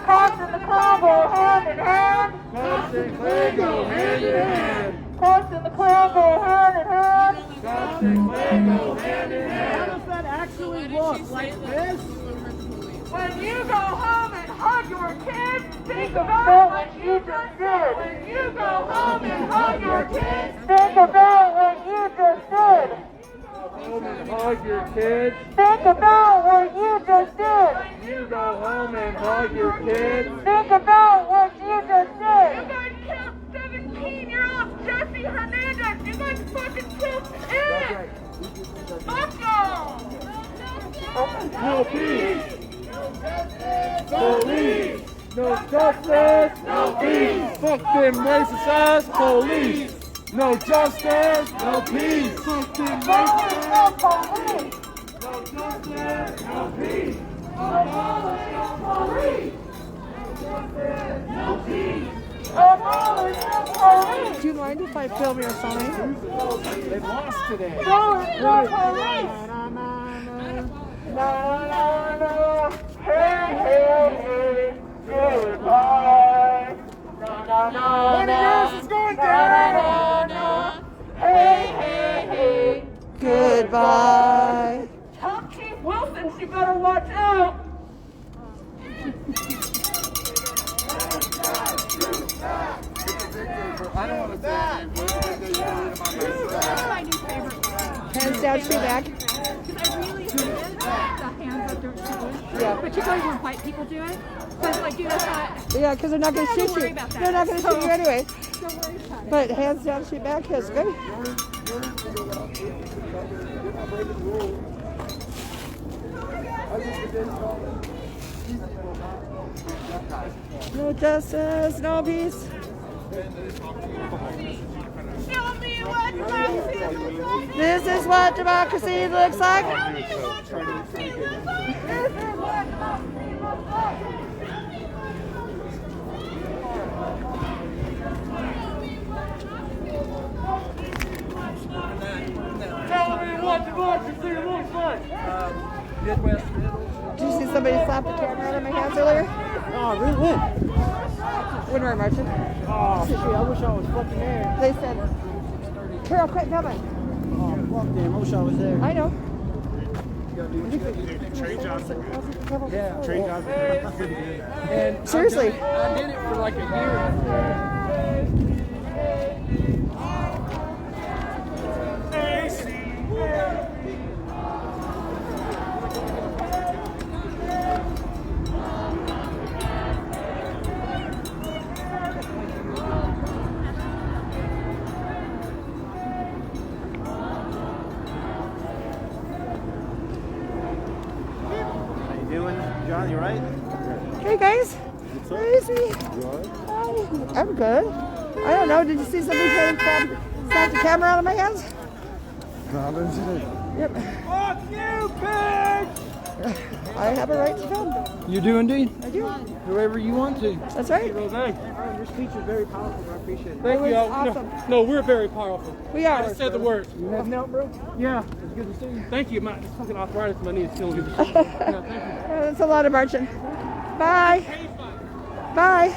Cops and McClain go hand in hand! Cops and McClain go hand in hand! Cops and McClain go hand in hand! Cops and McClain go hand in hand! How does that actually look? Like this? When you go home and hug your kids, think about what you just did. When you go home and hug your kids, think about what you just did. Home and hug your kids. Think about what you just did. When you go home and hug your kids, think about what you just did. You guys killed 17-year-old Jesse Hernandez. You guys fucking killed him. Fuck y'all. No peace. Police! No justice! No peace! Fuck them racist ass police! No justice! No peace! Fuck them racist ass police! No justice! No peace! Abolish the police! No justice! No peace! Abolish the police! Do you mind if I film your sign? They've lost today. Abolish the police! Na na na, hey hey hey, goodbye. Na na na na, It's going na na na, hey hey hey, Goodbye. Tell Chief Wilson she better watch out. I don't want to say My new favorite. Hands down, shoe back. I really hate it. The hands up don't shoot it. Yeah. Particularly when white people do it. Because like, dude, that's not. Yeah, because they're not going to Don't shoot worry you. about that. They're not going to shoot you anyway. Don't worry about it. But hands down, shoot back is good. No justice, no peace. Show me what democracy looks like. This is what democracy looks like. Show me what democracy looks like. This is what democracy looks like. Tell me what democracy looks like. Did you see somebody slap the camera out of my hands earlier? Oh, really? When we were marching. Oh, shit, I wish I was fucking there. They said, Carol, quit coming. Oh, fuck them. I wish I was there. I know. Train jobs are good. Yeah. Train jobs are good. And Seriously. I did it for like a year. How you doing, John? You right? Hey guys. Crazy. Hi. I'm good. I don't know. Did you see somebody trying to snap the camera out of my hands? No, I didn't see that. Yep. Fuck you, bitch! I have a right to film. You do indeed. I do. Whoever you want to. That's right. Well, thanks. Your speech is very powerful. I appreciate it. Thank was you. awesome. No, we're very powerful. We are. I just said the words. You heading out, bro? Yeah. It's good to see you. Thank you. My fucking arthritis in my knee is killing me. Yeah, thank you. That's a lot of marching. Bye. Bye.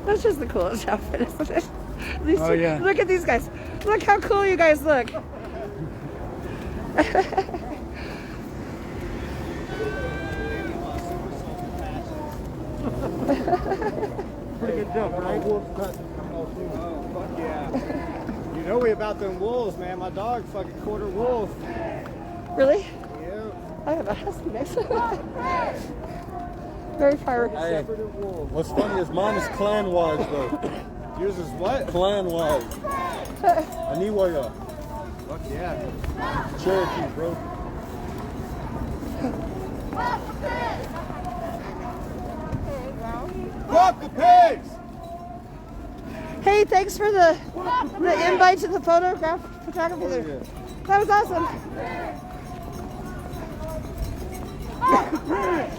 That's just the coolest outfit, isn't it? Oh, yeah. Look at these guys. Look how cool you guys look. Pretty good jump, right? Fuck yeah. You know we about them wolves, man. My dog fucking quarter wolf. Really? Yeah. I have a husky next to me. Very fiery. Hey, What's funny is mine is clan-wise though. yours is what? Clan-wise. Aniwaya. Fuck yeah. Cherokee, bro. Fuck the pigs! Hey, thanks for the invite to the photography there. That was awesome. Fuck the pigs!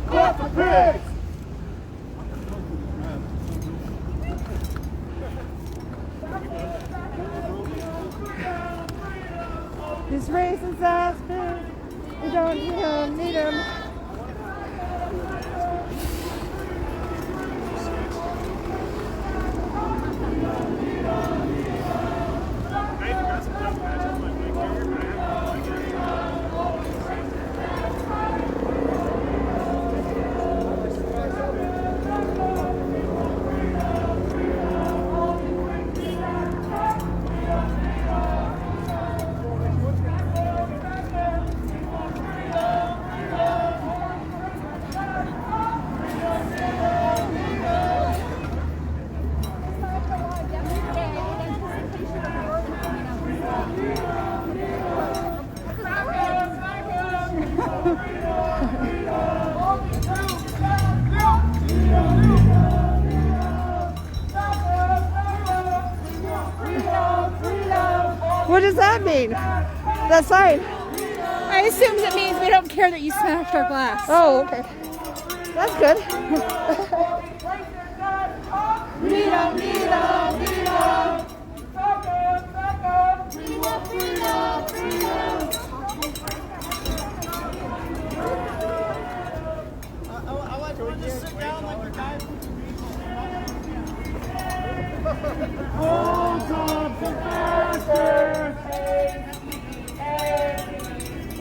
Fuck the pigs! These racist ass pigs, we don't need them. What does that mean? That sign? I assumes it means we don't care that you smashed our glass. Oh, okay. That's good. We don't need them, need them. Back up, back up. We want freedom, freedom. I like to just sit down like the guy. All cops are bastards!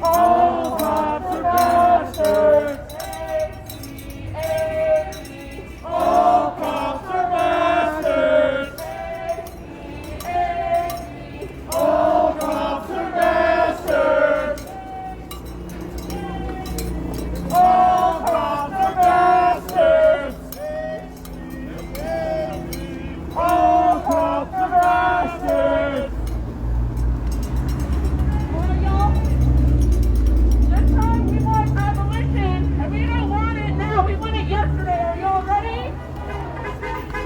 All cops are bastards! All cops are bastards! All cops are bastards! All cops are bastards! All cops are bastards! Well, y'all, this time we want abolition, and we don't want it now. We want it yesterday. Are y'all ready?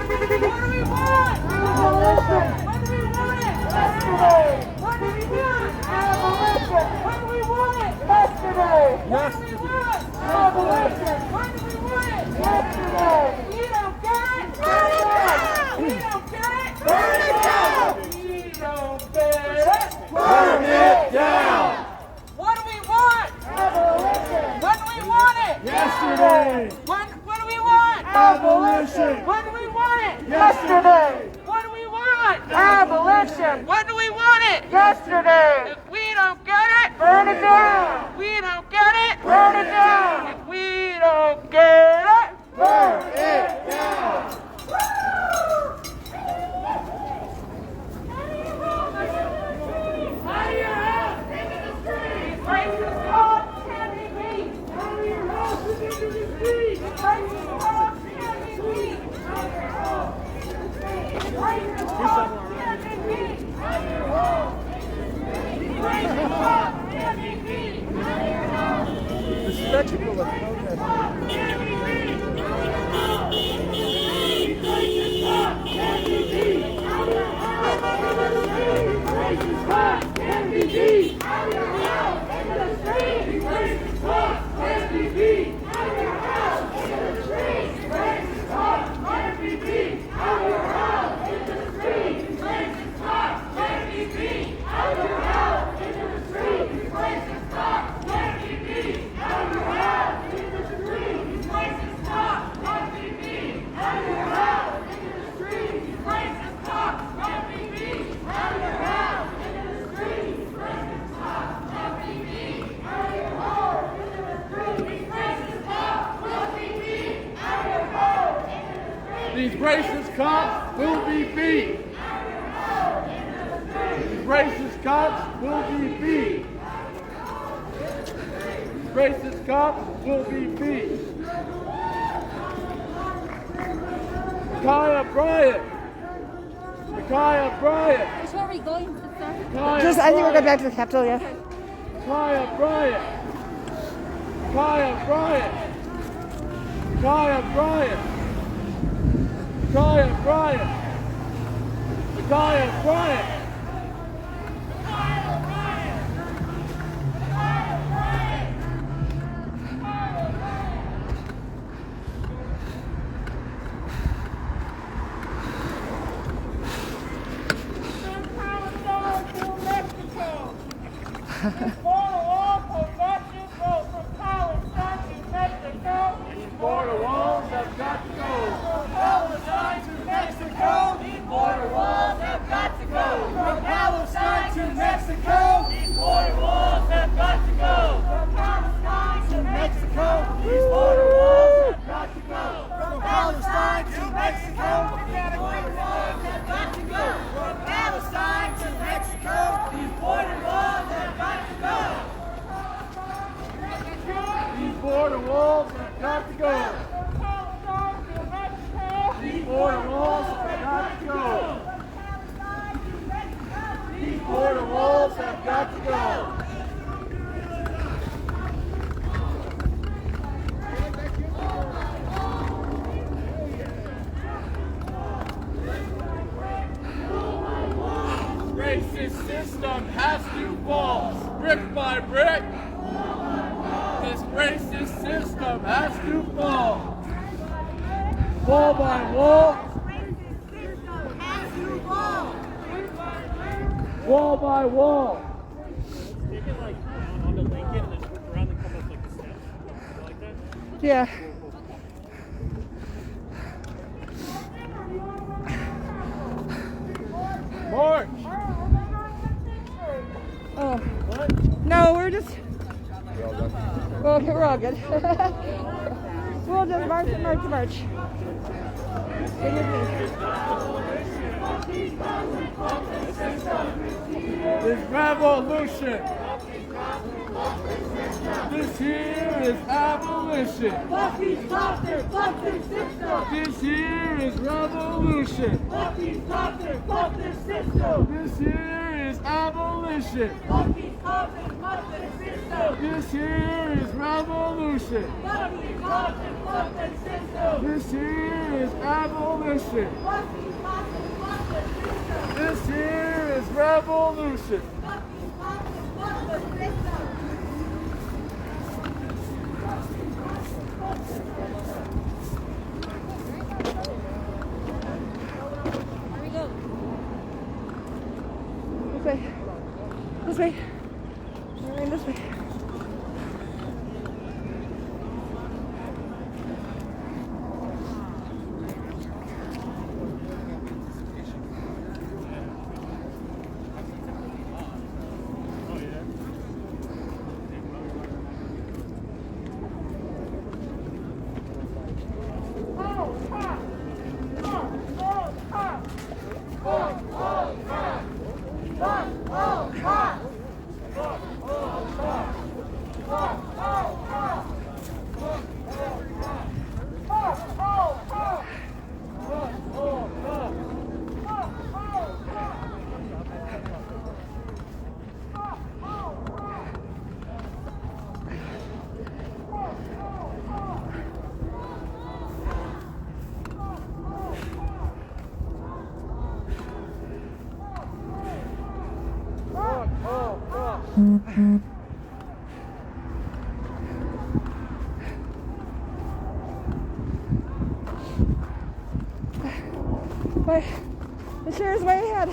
What do we want? Abolition. When do we want it? Yesterday. What do we want? Abolition. When do we want it? Yesterday. What do we want? Abolition. When do we want it? Yesterday. You don't get it? Burn it down. We don't get it? Burn it down. We don't get it? Burn it down! What do we want? Abolition. When do we want it? Yesterday! When do we want? Abolition! When do we want it? Yesterday! What do we want? Abolition. When do we want it? Yesterday. If we don't get it, burn it down. We don't get it, burn it down. If we don't get it, Burn it down! out of your house, into the street. Racist cops can't be beat. Out of your house, into the street. Racist cops can't be beat. Out of your house, into the street. Racist cops can't be beat. Out of your house, into the street. Racist cops can't be beat. Out of your house. The spectacle of protest. These racist cops will be beat. These racist cops will be beat. These racist cops will be beat. Micaiah Bryant. Micaiah Bryant. Which one are we going to start? I think we're going back to the Capitol, yeah. Micaiah Bryant. Micaiah Bryant. Micaiah Bryant. Micaiah Bryant. Micaiah Bryant. Border walls have got to go. From Palestine to Mexico. These border walls have got to go. From Palestine to Mexico. These border walls have got to go. From Palestine to Mexico. These border walls have got to go. From Palestine to Mexico. These border walls have got to go. From Palestine to Mexico. These border walls have got to go. These border walls have got to go. These border walls have got to go. These border walls have got to go. Racist system has to fall, brick by brick. Racist system has to fall. Wall by wall. Wall by wall. Take it like onto Lincoln and then around and come up like the steps. You like that? Yeah. March. Oh. No, we're just. Well, okay, we're all good. We'll just march and march and march. This revolution. This here is abolition. Fuck these cops and fuck this system. This here is revolution. Fuck these cops and fuck this system. This here is abolition. Fuck these cops and fuck this system. This here is revolution. Fuck these cops and fuck this system. This here is abolition. Fuck these cops and fuck this system. This here is revolution. Fuck these cops and fuck this system. Here we go. This way. This way. We're going this way. But the chair's way ahead.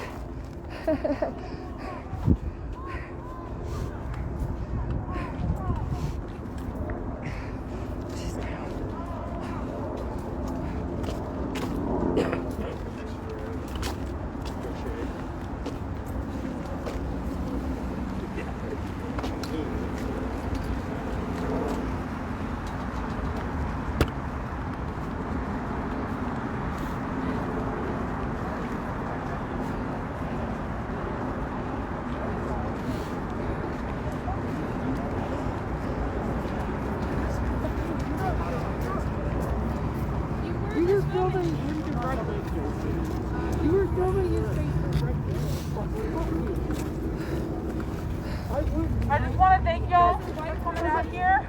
I just want to thank y'all for coming out here,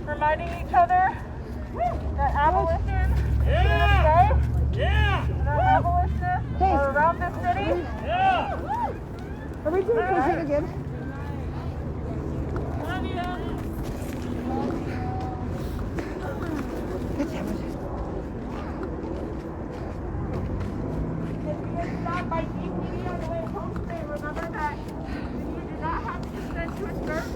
reminding each other that abolition is safe, and that abolitionists are around this city. Are we doing pushing again? Love you. Good job. If you get stopped by DPD on the way home today, remember that you do not have to consent to a search.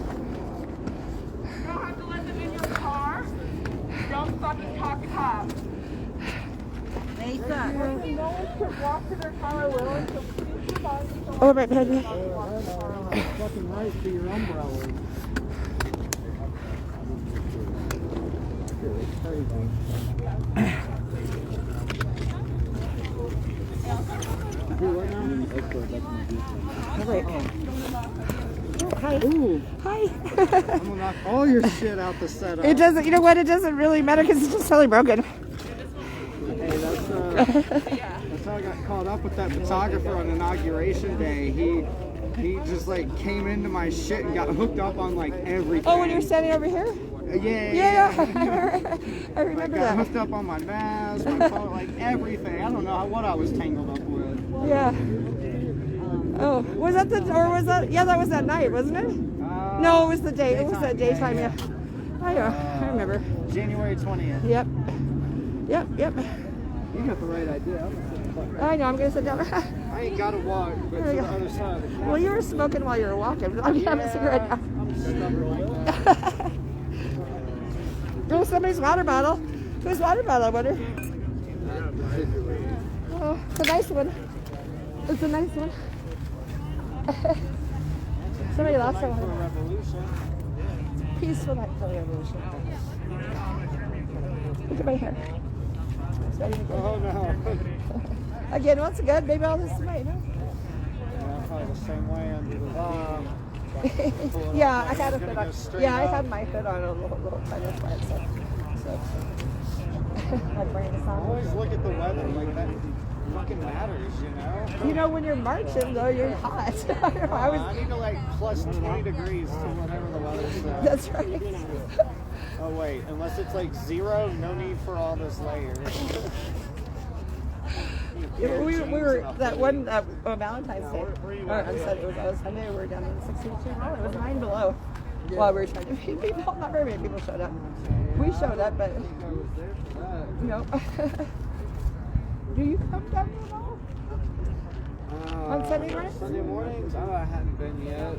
You don't have to let them in your car. Don't fucking talk to cops. If no one could walk to their car alone, so please respond to someone. Oh, right behind me. Fucking right to your umbrella. Hi. Ooh. Hi. I'm gonna knock all your shit out the setup. It doesn't, you know what, it doesn't really matter because it's just totally broken. Hey, that's how I got caught up with that photographer on Inauguration Day. He just like came into my shit and got hooked up on like everything. Oh, when you were standing over here? Yeah. I remember got that. hooked up on my mask, my phone, like everything. I don't know what I was tangled up with. Yeah. Oh, was that the, or was that, yeah, that was that night, wasn't it? No, it was the day, it was that daytime, yeah. I remember. January 20th. Yep. Yep. You got the right idea. I'm gonna sit in the front. I know. I'm gonna sit down. I ain't gotta walk, but to There you the go. other side of the camera. Well, you were smoking while you were walking. I'm having a cigarette now. I'm stubborn like that. Oh, somebody's water bottle. Whose water bottle, I wonder? Oh, it's a nice one. It's a nice one. Somebody lost their For a one. revolution. Peaceful night for the revolution. Look at my hair. It's ready to go. Oh no. Again, once again, maybe all this tonight, huh? Yeah, I'm probably the same way under the Yeah, I had a hood Gonna on. go straight Yeah, I up. had my hood on a little tiny sweat, so. My brain is on. Always look at the weather, like that fucking matters, you know? You know, when you're marching, though, you're hot. I need to like plus 20 degrees to whatever the weather's at. That's right. Oh wait, unless it's like 0, no need for all those layers. Yeah, we were that one Valentine's Day, or on Sunday, it was Sunday, we were down in 62. Oh, it was 9 below while we were trying to meet people. Not very many people showed up. We showed up, but no. Do you come down here at all? On Sunday mornings? Sunday mornings? Oh, I hadn't been yet.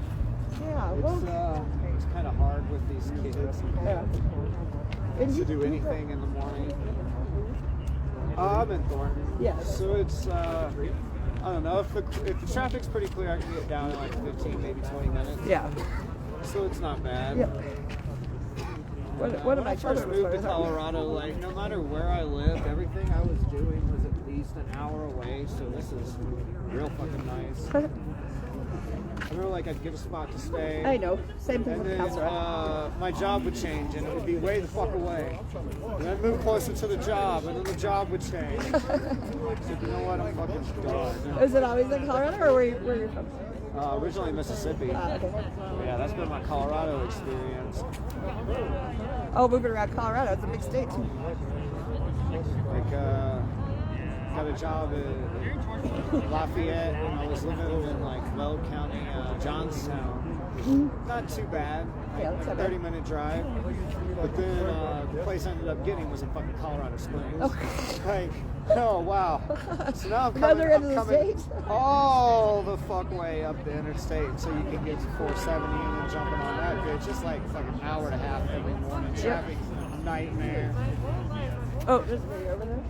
Yeah, well, It's kind of hard with these kids. yeah. To do anything in the morning. I'm in Thornton. Yeah. So it's, I don't know, if the traffic's pretty clear, I can get down in like 15, maybe 20 minutes. Yeah. So it's not bad. Yep. One of When my I first children was moved to going, Colorado, like no matter where I lived, everything I was doing was at least an hour away. So this is real fucking nice. I remember like I'd get a spot to stay. I know. Same thing And with then Counselor. my job would change and it would be way the fuck away. And I'd move closer to the job and then the job would change. So you know what? I'm fucking done. Is it always in Colorado, or where you from? Originally Mississippi. Okay. Yeah, that's been my Colorado experience. Oh, moving around Colorado. It's a big state, too. Like, got a job in Lafayette when I was living in like Bell County, Johnstown. Not too bad. Yeah, that's not bad. 30-minute drive. But then the place I ended up getting was in fucking Colorado Springs. Like, oh wow. So now I'm coming, Another end of the state. all the fuck way up the interstate so you can get to 470 and then jumping on that bitch. It's like fucking hour and a half every morning. Traffic's a nightmare. Oh, there's a video over there.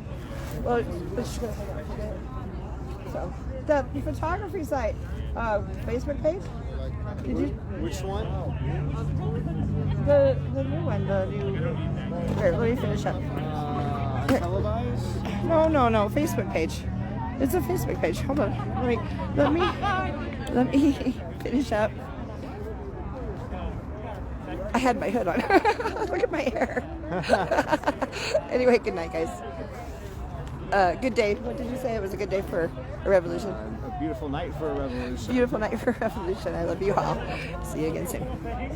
Well, it's just gonna hang out today. So, the photography site, Facebook page. Did you? Which one? The new one, the new. Here, let me finish up. Televised? No, Facebook page. It's a Facebook page. Hold on. Let me finish up. I had my hood on. Look at my hair. Anyway, good night, guys. Good day. What did you say? It was a good day for a revolution. A beautiful night for a revolution. Beautiful night for a revolution. I love you all. See you again soon. Bye.